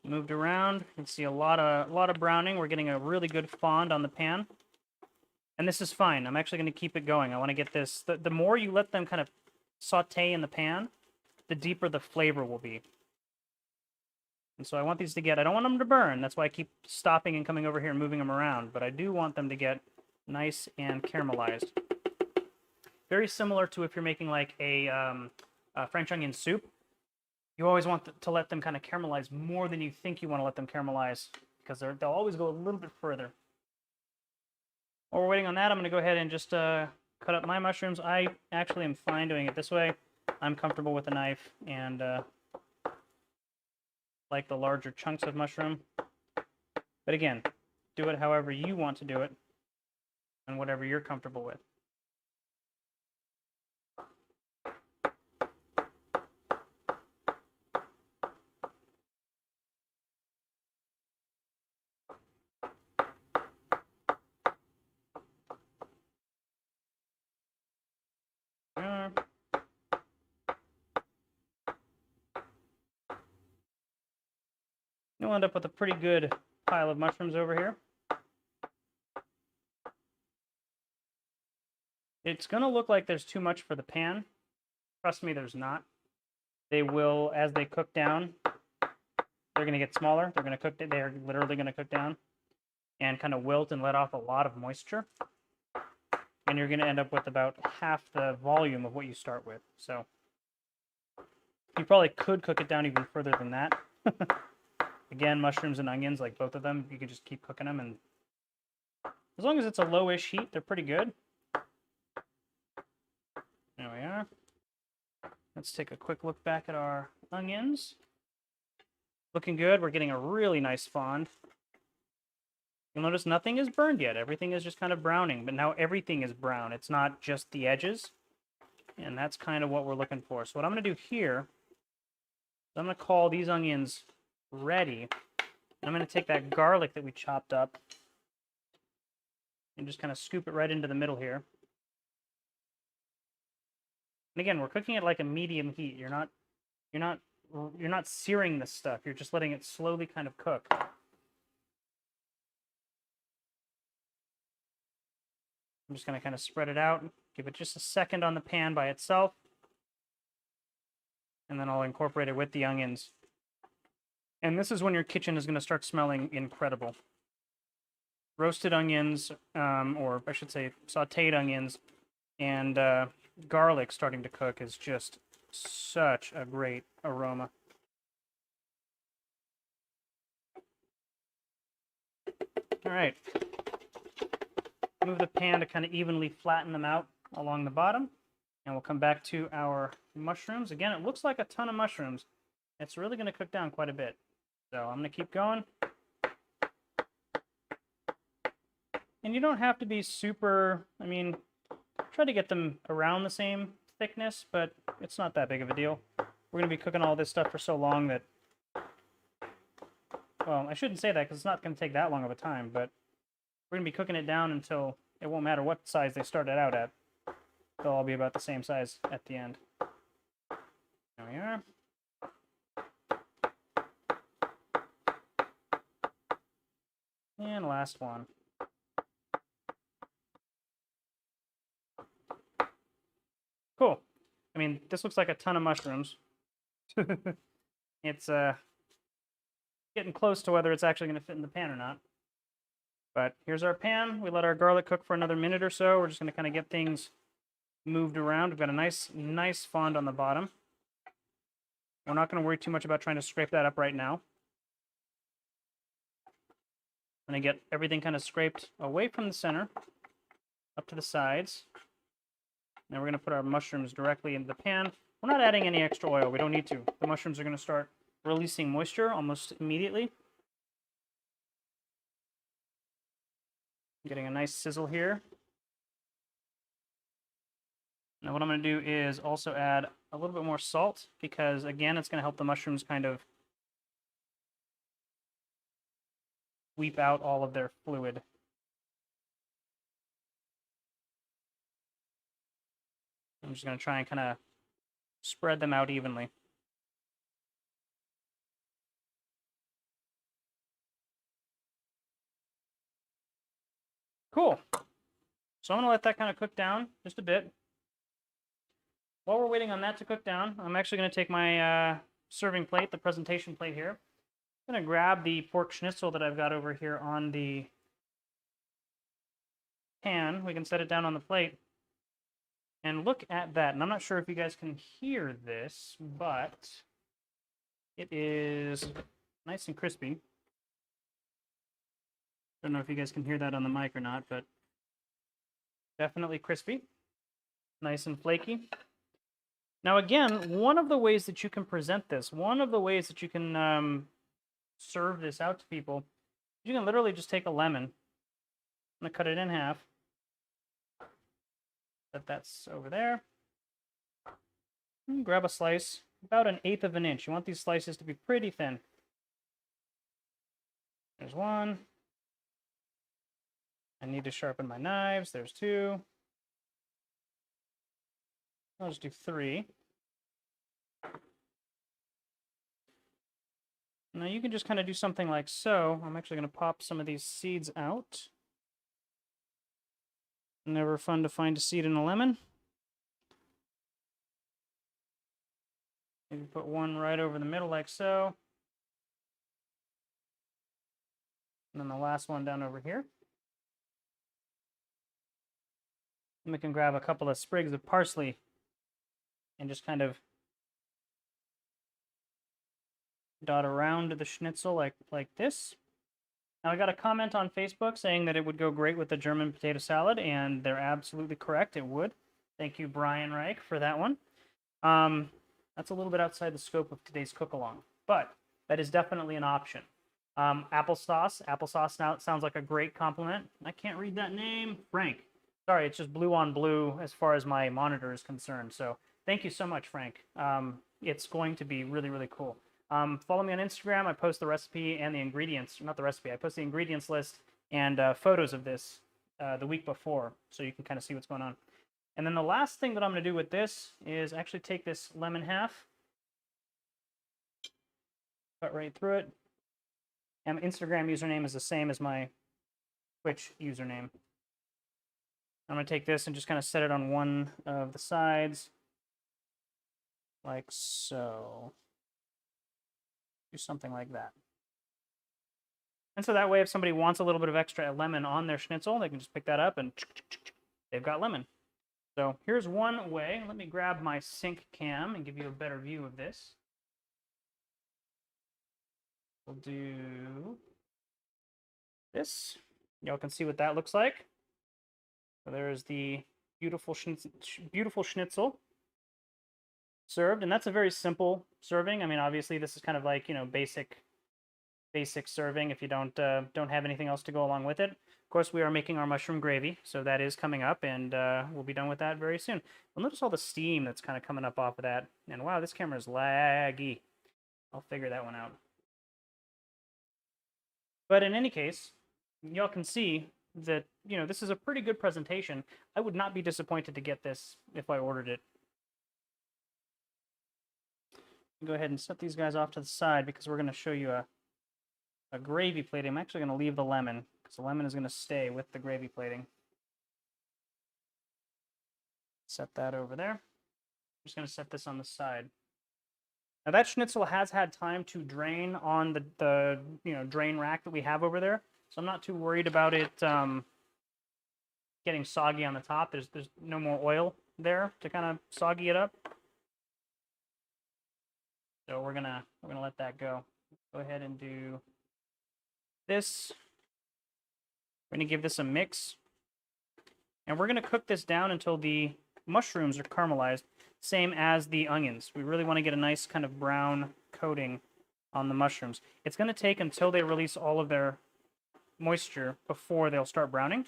moved around. You can see a lot of browning. We're getting a really good fond on the pan. And this is fine. I'm actually going to keep it going. I want to get this... The more you let them kind of saute in the pan, the deeper the flavor will be. And so I want these to get... I don't want them to burn. That's why I keep stopping and coming over here and moving them around. But I do want them to get nice and caramelized. Very similar to if you're making like a French onion soup. You always want to let them kind of caramelize more than you think you want to let them caramelize, because they'll always go a little bit further. While we're waiting on that, I'm going to go ahead and just cut up my mushrooms. I actually am fine doing it this way. I'm comfortable with a knife and like the larger chunks of mushroom. But again, do it however you want to do it and whatever you're comfortable with. You'll end up with a pretty good pile of mushrooms over here. It's going to look like there's too much for the pan. Trust me, there's not. They will, as they cook down, they're going to get smaller. They're going to cook. They're literally going to cook down and kind of wilt and let off a lot of moisture. And you're going to end up with about half the volume of what you start with. So you probably could cook it down even further than that. Again, mushrooms and onions, like both of them, you can just keep cooking them, and as long as it's a lowish heat, they're pretty good. There we are. Let's take a quick look back at our onions. Looking good. We're getting a really nice fond. You'll notice nothing is burned yet. Everything is just kind of browning, but now everything is brown. It's not just the edges, and that's kind of what we're looking for. So what I'm going to do here is I'm going to call these onions ready. I'm going to take that garlic that we chopped up and just kind of scoop it right into the middle here. And again, we're cooking it like a medium heat. You're not searing this stuff. You're just letting it slowly kind of cook. I'm just going to kind of spread it out, give it just a second on the pan by itself, and then I'll incorporate it with the onions. And this is when your kitchen is going to start smelling incredible. Roasted onions, or I should say sauteed onions, and garlic starting to cook is just such a great aroma. All right. Move the pan to kind of evenly flatten them out along the bottom. And we'll come back to our mushrooms. Again, it looks like a ton of mushrooms. It's really going to cook down quite a bit. So I'm going to keep going. And you don't have to be super, I mean, try to get them around the same thickness, but it's not that big of a deal. We're going to be cooking all this stuff for so long that, well, I shouldn't say that because it's not going to take that long of a time, but we're going to be cooking it down until it won't matter what size they started out at. They'll all be about the same size at the end. There we are. And last one. Cool. I mean, this looks like a ton of mushrooms. It's getting close to whether it's actually going to fit in the pan or not. But here's our pan. We let our garlic cook for another minute or so. We're just going to kind of get things moved around. We've got a nice fond on the bottom. We're not going to worry too much about trying to scrape that up right now. I'm going to get everything kind of scraped away from the center, up to the sides. Now we're going to put our mushrooms directly into the pan. We're not adding any extra oil. We don't need to. The mushrooms are going to start releasing moisture almost immediately. Getting a nice sizzle here. Now what I'm going to do is also add a little bit more salt because, again, it's going to help the mushrooms kind of weep out all of their fluid. I'm just going to try and kind of spread them out evenly. Cool. So I'm going to let that kind of cook down just a bit. While we're waiting on that to cook down, I'm actually going to take my serving plate, the presentation plate here. I'm going to grab the pork schnitzel that I've got over here on the pan. We can set it down on the plate. And look at that. And I'm not sure if you guys can hear this, but it is nice and crispy. Don't know if you guys can hear that on the mic or not, but definitely crispy. Nice and flaky. Now again, one of the ways that you can present this, one of the ways that you can serve this out to people, you can literally just take a lemon. I'm going to cut it in half. Set that over there. And grab a slice, about 1/8 of an inch. You want these slices to be pretty thin. There's one. I need to sharpen my knives. There's two. I'll just do 3. Now you can just kind of do something like so. I'm actually going to pop some of these seeds out. Never fun to find a seed in a lemon. Maybe put one right over the middle like so. And then the last one down over here. And we can grab a couple of sprigs of parsley and just kind of dot around the schnitzel like this. Now I got a comment on Facebook saying that it would go great with the German potato salad, and they're absolutely correct. It would. Thank you, Brian Reich, for that one. That's a little bit outside the scope of today's cook-along, but that is definitely an option. Applesauce. Applesauce now sounds like a great compliment. I can't read that name. Frank. Sorry, it's just blue on blue as far as my monitor is concerned. So thank you so much, Frank. It's going to be really, really cool. Follow me on Instagram. I post the recipe and the ingredients. Not the recipe. I post the ingredients list and photos of this the week before, so you can kind of see what's going on. And then the last thing that I'm going to do with this is actually take this lemon half, cut right through it. And my Instagram username is the same as my Twitch username. I'm going to take this and just kind of set it on one of the sides, like so. Do something like that. And so that way, if somebody wants a little bit of extra lemon on their schnitzel, they can just pick that up and they've got lemon. So here's one way. Let me grab my sync cam and give you a better view of this. We'll do this. Y'all can see what that looks like. So there's the beautiful schnitzel served, and that's a very simple serving. I mean, obviously this is kind of like, you know, basic serving if you don't have anything else to go along with it. Of course, we are making our mushroom gravy, so that is coming up, and we'll be done with that very soon. Well, notice all the steam that's kind of coming up off of that, and wow, this camera is laggy. I'll figure that one out. But in any case, y'all can see that, you know, this is a pretty good presentation. I would not be disappointed to get this if I ordered it. Go ahead and set these guys off to the side because we're going to show you a gravy plating. I'm actually going to leave the lemon because the lemon is going to stay with the gravy plating. Set that over there. I'm just going to set this on the side. Now that schnitzel has had time to drain on the drain rack that we have over there, so I'm not too worried about it getting soggy on the top. There's no more oil there to kind of soggy it up. So we're gonna let that go. Go ahead and do this. We're gonna give this a mix, and we're gonna cook this down until the mushrooms are caramelized, same as the onions. We really want to get a nice kind of brown coating on the mushrooms. It's gonna take until they release all of their moisture before they'll start browning.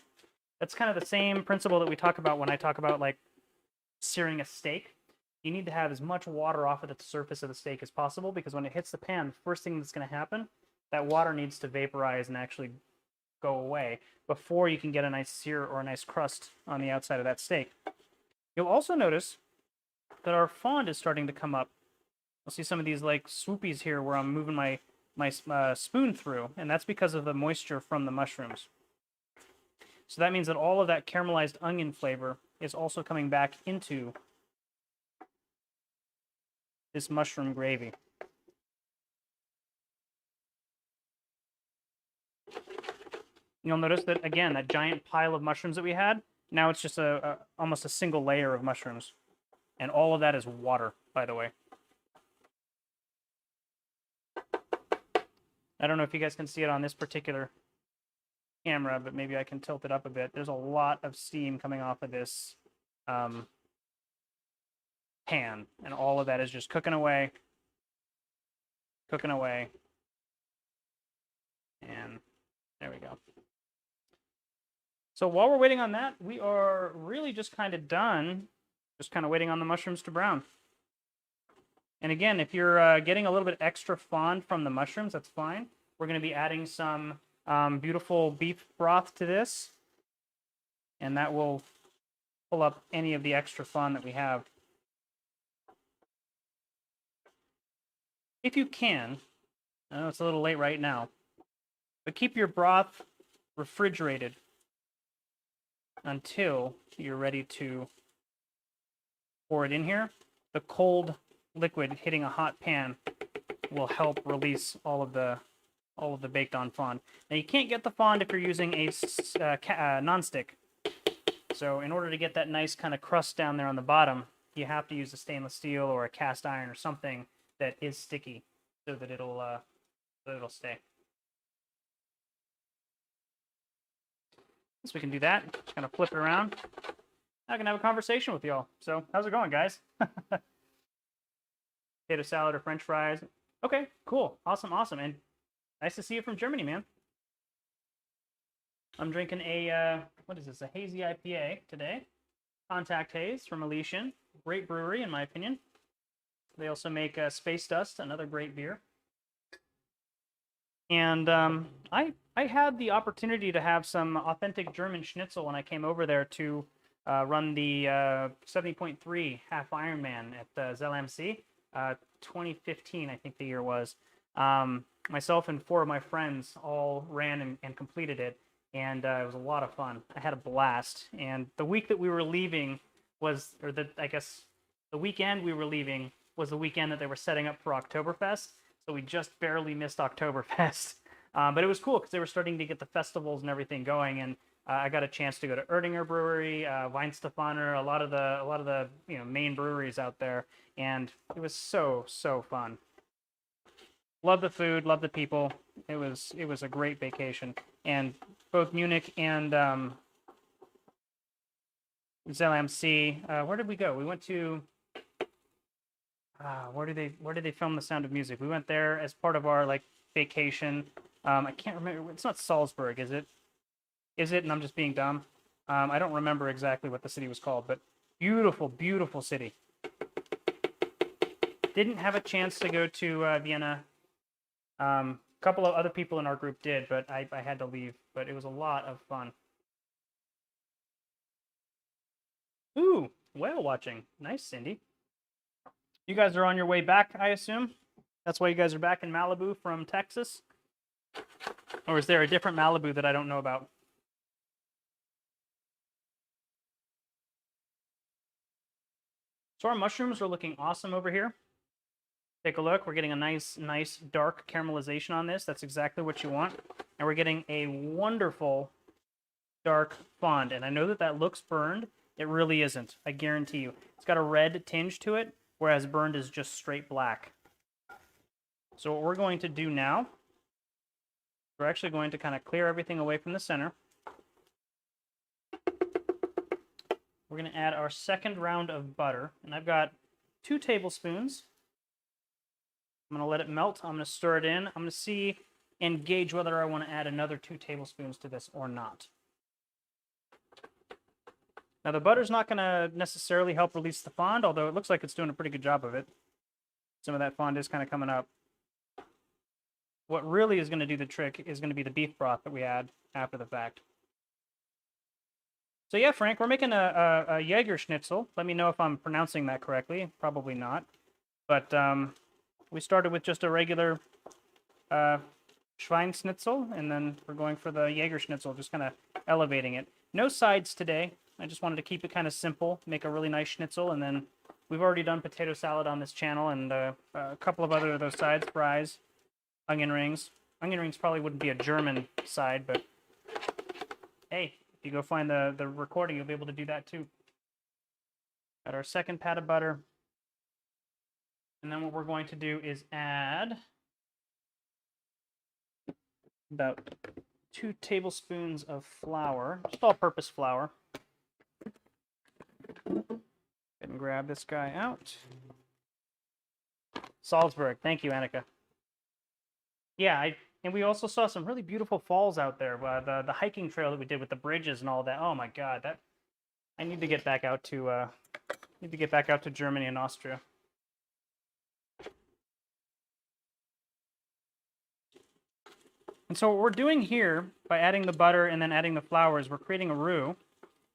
That's kind of the same principle that we talk about when I talk about like searing a steak. You need to have as much water off of the surface of the steak as possible, because when it hits the pan, the first thing that's going to happen, that water needs to vaporize and actually go away before you can get a nice sear or a nice crust on the outside of that steak. You'll also notice that our fond is starting to come up. You'll see some of these like swoopies here where I'm moving my spoon through, and that's because of the moisture from the mushrooms. So that means that all of that caramelized onion flavor is also coming back into this mushroom gravy. You'll notice that, again, that giant pile of mushrooms that we had, now it's just almost a single layer of mushrooms. And all of that is water, by the way. I don't know if you guys can see it on this particular camera, but maybe I can tilt it up a bit. There's a lot of steam coming off of this pan, and all of that is just cooking away, and there we go. So while we're waiting on that, we are really just kind of done, just kind of waiting on the mushrooms to brown. And again, if you're getting a little bit extra fond from the mushrooms, that's fine. We're going to be adding some beautiful beef broth to this, and that will pull up any of the extra fond that we have. If you can, I know it's a little late right now, but keep your broth refrigerated until you're ready to pour it in here. The cold liquid hitting a hot pan will help release all of the baked on fond. Now you can't get the fond if you're using a non-stick. So in order to get that nice kind of crust down there on the bottom, you have to use a stainless steel or a cast iron or something that is sticky, so that it'll stay. So we can do that. Just kind of flip it around. I can have a conversation with y'all. So how's it going, guys? Potato salad or French fries? Okay, cool, awesome, and nice to see you from Germany, man. I'm drinking a what is this? A hazy IPA today. Contact Haze from Elysian. Great brewery, in my opinion. They also make Space Dust, another great beer. And I had the opportunity to have some authentic German schnitzel when I came over there to run the 70.3 half Ironman at ZLMC. 2015, I think the year was. Myself and 4 of my friends all ran and completed it, and it was a lot of fun. I had a blast. And the week that we were leaving was, I guess the weekend we were leaving was the weekend that they were setting up for Oktoberfest. So we just barely missed Oktoberfest. But it was cool because they were starting to get the festivals and everything going, and I got a chance to go to Erdinger Brewery, Weinstefaner, a lot of the main breweries out there, and it was so fun. Love the food, love the people. It was a great vacation, and both Munich and ZLMC. Where did we go? We went to where did they film The Sound of Music? We went there as part of our vacation. I can't remember. It's not Salzburg, is it? Is it? And I'm just being dumb. I don't remember exactly what the city was called, but beautiful, beautiful city. Didn't have a chance to go to Vienna. A couple of other people in our group did, but I had to leave. But it was a lot of fun. Ooh, whale watching. Nice, Cindy. You guys are on your way back, I assume? That's why you guys are back in Malibu from Texas? Or is there a different Malibu that I don't know about? So our mushrooms are looking awesome over here. Take a look. We're getting a nice dark caramelization on this. That's exactly what you want. And we're getting a wonderful dark fond. And I know that that looks burned. It really isn't. I guarantee you. It's got a red tinge to it, whereas burned is just straight black. So what we're going to do now, we're actually going to kind of clear everything away from the center. We're going to add our second round of butter. And I've got 2 tablespoons. I'm going to let it melt. I'm going to stir it in. I'm going to see and gauge whether I want to add another 2 tablespoons to this or not. Now, the butter's not going to necessarily help release the fond, although it looks like it's doing a pretty good job of it. Some of that fond is kind of coming up. What really is going to do the trick is going to be the beef broth that we add after the fact. So yeah, Frank, we're making a Jägerschnitzel. Let me know if I'm pronouncing that correctly. Probably not. But we started with just a regular Schweineschnitzel, and then we're going for the Jägerschnitzel, just kind of elevating it. No sides today. I just wanted to keep it kind of simple, make a really nice schnitzel, and then we've already done potato salad on this channel, and a couple of other of those sides, fries, onion rings. Onion rings probably wouldn't be a German side, but hey, if you go find the recording, you'll be able to do that too. Got our second pat of butter. And then what we're going to do is add about 2 tablespoons of flour, just all-purpose flour. Go ahead and grab this guy out. Salzburg, thank you, Annika. Yeah, and we also saw some really beautiful falls out there. The hiking trail that we did with the bridges and all that. Oh my God, that I need to get back out to Germany and Austria. And so what we're doing here, by adding the butter and then adding the flour, is we're creating a roux.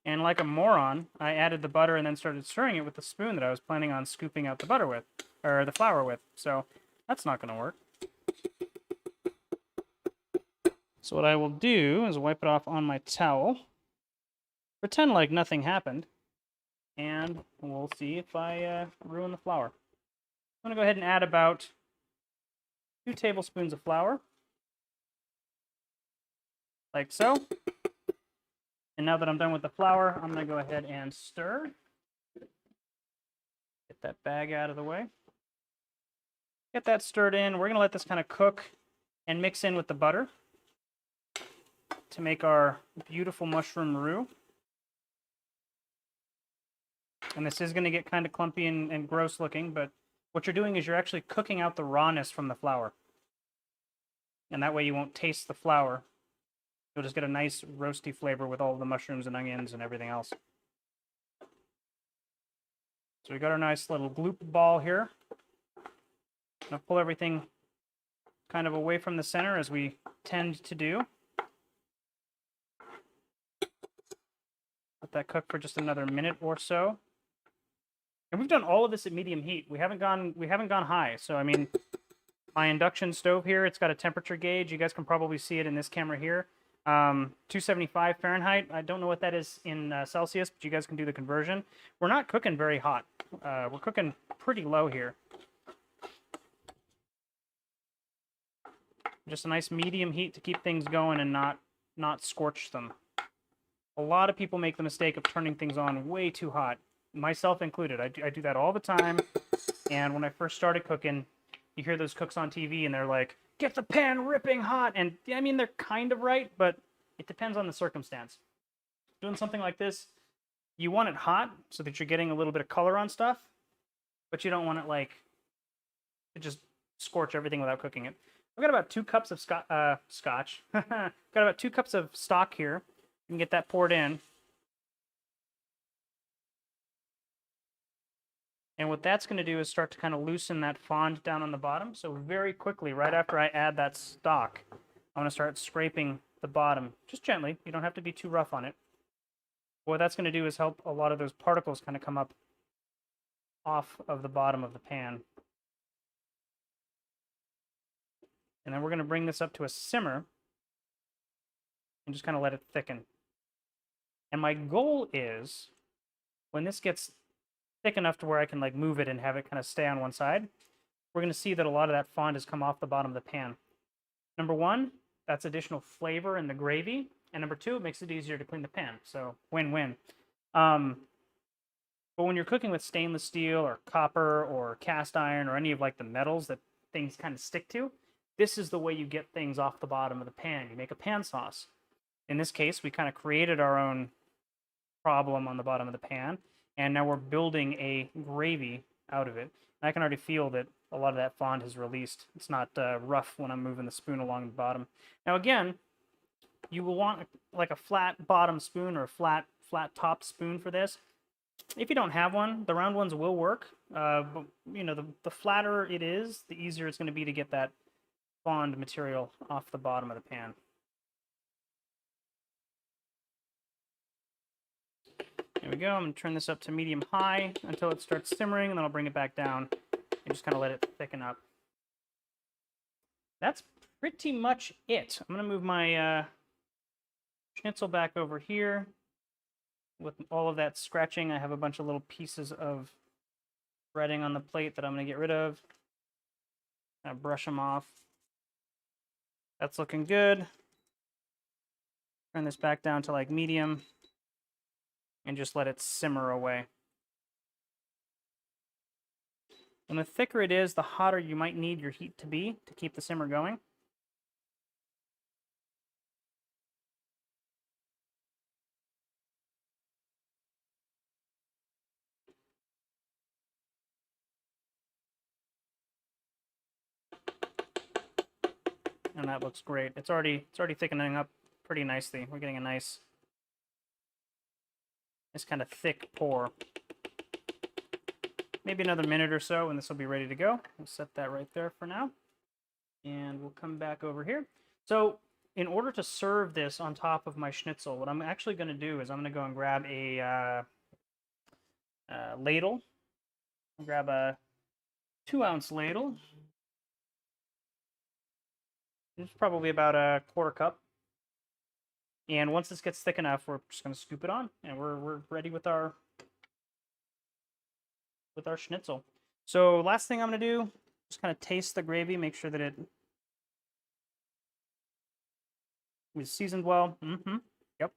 And like a moron, I added the butter and then started stirring it with the spoon that I was planning on scooping out the butter with, or the flour with. So that's not going to work. So what I will do is wipe it off on my towel, pretend like nothing happened, and we'll see if I ruin the flour. I'm going to go ahead and add about 2 tablespoons of flour. Like so. And now that I'm done with the flour, I'm going to go ahead and stir. Get that bag out of the way. Get that stirred in. We're going to let this kind of cook and mix in with the butter to make our beautiful mushroom roux. And this is going to get kind of clumpy and gross looking, but what you're doing is you're actually cooking out the rawness from the flour. And that way you won't taste the flour. You'll just get a nice roasty flavor with all the mushrooms and onions and everything else. So we got our nice little gloop ball here. Now pull everything kind of away from the center, as we tend to do. Let that cook for just another minute or so. And we've done all of this at medium heat. We haven't gone high. So I mean, my induction stove here, it's got a temperature gauge. You guys can probably see it in this camera here. 275 Fahrenheit. I don't know what that is in Celsius, but you guys can do the conversion. We're not cooking very hot. We're cooking pretty low here. Just a nice medium heat to keep things going and not scorch them. A lot of people make the mistake of turning things on way too hot, myself included. I do that all the time. And when I first started cooking, you hear those cooks on TV and they're like, get the pan ripping hot. And I mean, they're kind of right, but it depends on the circumstance. Doing something like this, you want it hot so that you're getting a little bit of color on stuff, but you don't want it like to just scorch everything without cooking it. I've got about 2 cups of scotch. Got about 2 cups of stock here. You can get that poured in. And what that's going to do is start to kind of loosen that fond down on the bottom. So very quickly, right after I add that stock, I'm going to start scraping the bottom, just gently. You don't have to be too rough on it. What that's going to do is help a lot of those particles kind of come up off of the bottom of the pan. And then we're going to bring this up to a simmer and just kind of let it thicken. And my goal is, when this gets thick enough to where I can like move it and have it kind of stay on one side, we're going to see that a lot of that fond has come off the bottom of the pan. Number one, that's additional flavor in the gravy. And number two, it makes it easier to clean the pan. So win-win. But when you're cooking with stainless steel or copper or cast iron or any of like the metals that things kind of stick to, this is the way you get things off the bottom of the pan. You make a pan sauce. In this case, we kind of created our own problem on the bottom of the pan, and now we're building a gravy out of it. And I can already feel that a lot of that fond has released. It's not rough when I'm moving the spoon along the bottom. Now again, you will want like a flat bottom spoon or a flat top spoon for this. If you don't have one, the round ones will work. But you know, the flatter it is, the easier it's going to be to get that fond material off the bottom of the pan. There we go. I'm going to turn this up to medium-high until it starts simmering, and then I'll bring it back down and just kind of let it thicken up. That's pretty much it. I'm going to move my schnitzel back over here. With all of that scratching, I have a bunch of little pieces of breading on the plate that I'm going to get rid of. Kind of brush them off. That's looking good. Turn this back down to like medium and just let it simmer away. And the thicker it is, the hotter you might need your heat to be to keep the simmer going. And that looks great. It's already thickening up pretty nicely. We're getting a nice kind of thick pour. Maybe another minute or so and this will be ready to go. We'll set that right there for now. And we'll come back over here. So in order to serve this on top of my schnitzel, what I'm actually going to do is I'm going to go and grab a ladle. I'll grab a 2-ounce ladle. It's probably about a 1/4 cup. And once this gets thick enough, we're just going to scoop it on, and we're ready with our schnitzel. So last thing I'm going to do, just kind of taste the gravy, make sure that it is seasoned well. Yep,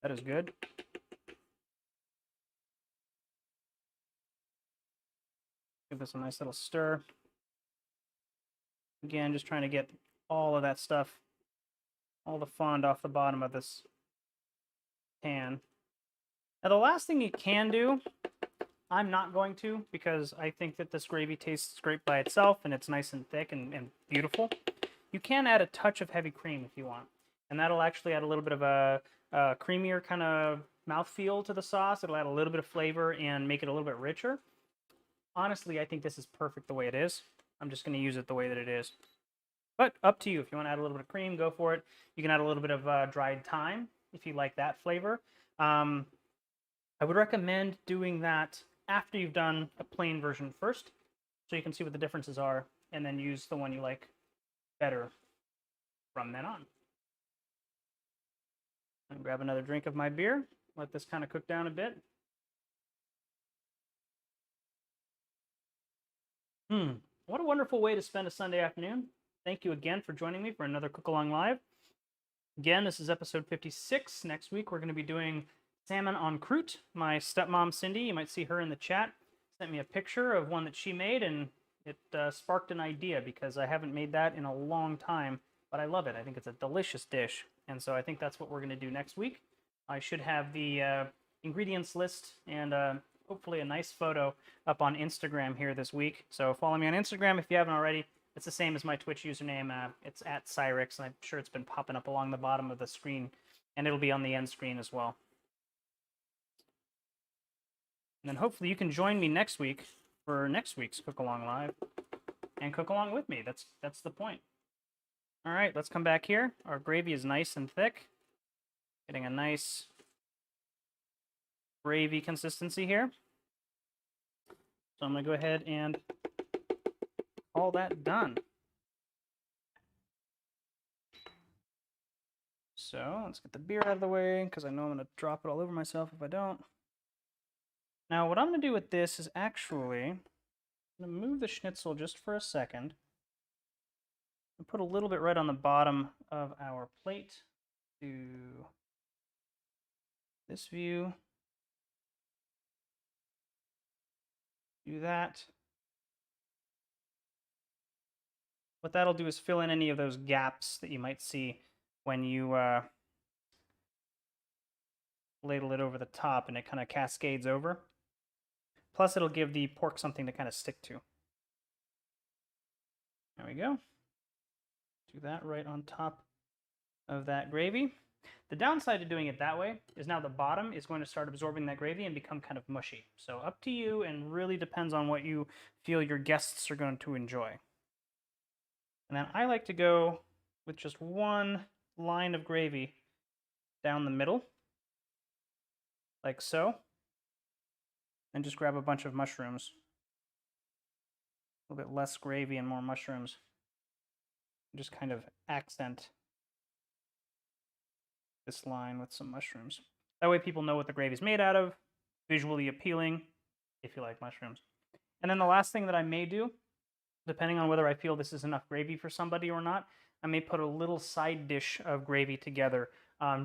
that is good. Give this a nice little stir. Again, just trying to get all of that stuff, all the fond off the bottom of this pan. Now the last thing you can do, I'm not going to because I think that this gravy tastes great by itself and it's nice and thick and beautiful. You can add a touch of heavy cream if you want, and that'll actually add a little bit of a creamier kind of mouthfeel to the sauce. It'll add a little bit of flavor and make it a little bit richer. Honestly, I think this is perfect the way it is. I'm just going to use it the way that it is. But up to you. If you want to add a little bit of cream, go for it. You can add a little bit of dried thyme if you like that flavor. I would recommend doing that after you've done a plain version first, so you can see what the differences are, and then use the one you like better from then on. And grab another drink of my beer. Let this kind of cook down a bit. What a wonderful way to spend a Sunday afternoon. Thank you again for joining me for another Cook Along Live. Again, this is episode 56. Next week, we're going to be doing salmon en croûte. My stepmom, Cindy, you might see her in the chat, sent me a picture of one that she made, and it sparked an idea because I haven't made that in a long time, but I love it. I think it's a delicious dish, and so I think that's what we're going to do next week. I should have the ingredients list and hopefully a nice photo up on Instagram here this week. So follow me on Instagram if you haven't already. It's the same as my Twitch username. It's at Cyrix, and I'm sure it's been popping up along the bottom of the screen, and it'll be on the end screen as well. And then hopefully you can join me next week for next week's Cook Along Live and cook along with me. That's the point. All right, let's come back here. Our gravy is nice and thick. Getting a nice gravy consistency here. So I'm going to go ahead and call that done. So let's get the beer out of the way because I know I'm going to drop it all over myself if I don't. Now what I'm going to do with this is actually I'm going to move the schnitzel just for a second and put a little bit right on the bottom of our plate to this view. Do that. What that'll do is fill in any of those gaps that you might see when you ladle it over the top and it kind of cascades over. Plus, it'll give the pork something to kind of stick to. There we go. Do that right on top of that gravy. The downside to doing it that way is now the bottom is going to start absorbing that gravy and become kind of mushy. So up to you, and really depends on what you feel your guests are going to enjoy. And then I like to go with just one line of gravy down the middle, like so. And just grab a bunch of mushrooms. A little bit less gravy and more mushrooms. Just kind of accent this line with some mushrooms. That way people know what the gravy's made out of. Visually appealing, if you like mushrooms. And then the last thing that I may do, depending on whether I feel this is enough gravy for somebody or not, I may put a little side dish of gravy together,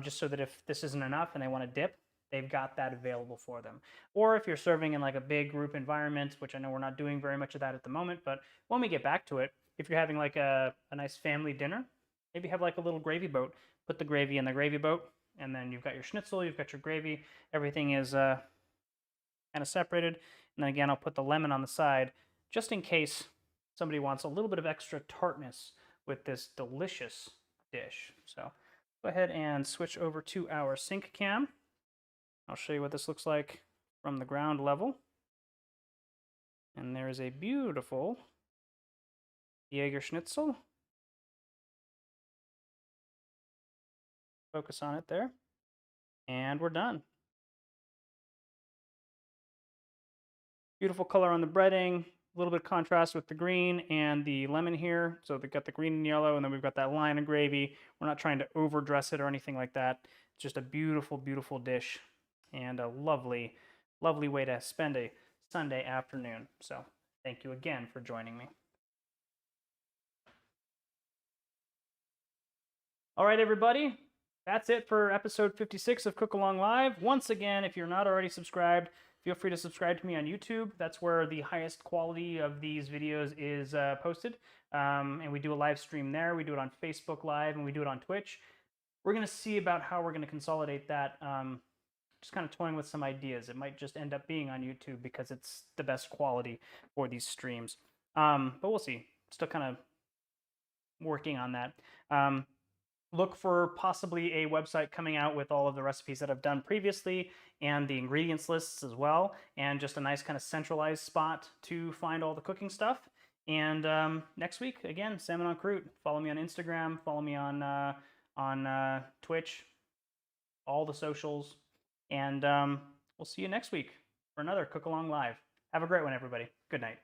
just so that if this isn't enough and they want to dip, they've got that available for them. Or if you're serving in like a big group environment, which I know we're not doing very much of that at the moment, but when we get back to it, if you're having like a nice family dinner, maybe have like a little gravy boat. Put the gravy in the gravy boat, and then you've got your schnitzel, you've got your gravy, everything is kind of separated. And then again, I'll put the lemon on the side, just in case somebody wants a little bit of extra tartness with this delicious dish. So go ahead and switch over to our sink cam. I'll show you what this looks like from the ground level. And there is a beautiful Jägerschnitzel. Focus on it there. And we're done. Beautiful color on the breading. A little bit of contrast with the green and the lemon here. So they've got the green and yellow, and then we've got that line of gravy. We're not trying to overdress it or anything like that. It's just a beautiful, beautiful dish. And a lovely, lovely way to spend a Sunday afternoon. So thank you again for joining me. All right, everybody. That's it for episode 56 of Cook Along Live. Once again, if you're not already subscribed, feel free to subscribe to me on YouTube. That's where the highest quality of these videos is posted. And we do a live stream there. We do it on Facebook Live, and we do it on Twitch. We're going to see about how we're going to consolidate that. Just kind of toying with some ideas. It might just end up being on YouTube because it's the best quality for these streams. But we'll see. Still kind of working on that. Look for possibly a website coming out with all of the recipes that I've done previously and the ingredients lists as well, and just a nice kind of centralized spot to find all the cooking stuff. And next week, again, salmon on croûte. Follow me on Instagram. Follow me on Twitch. All the socials. And we'll see you next week for another Cook Along Live. Have a great one, everybody. Good night.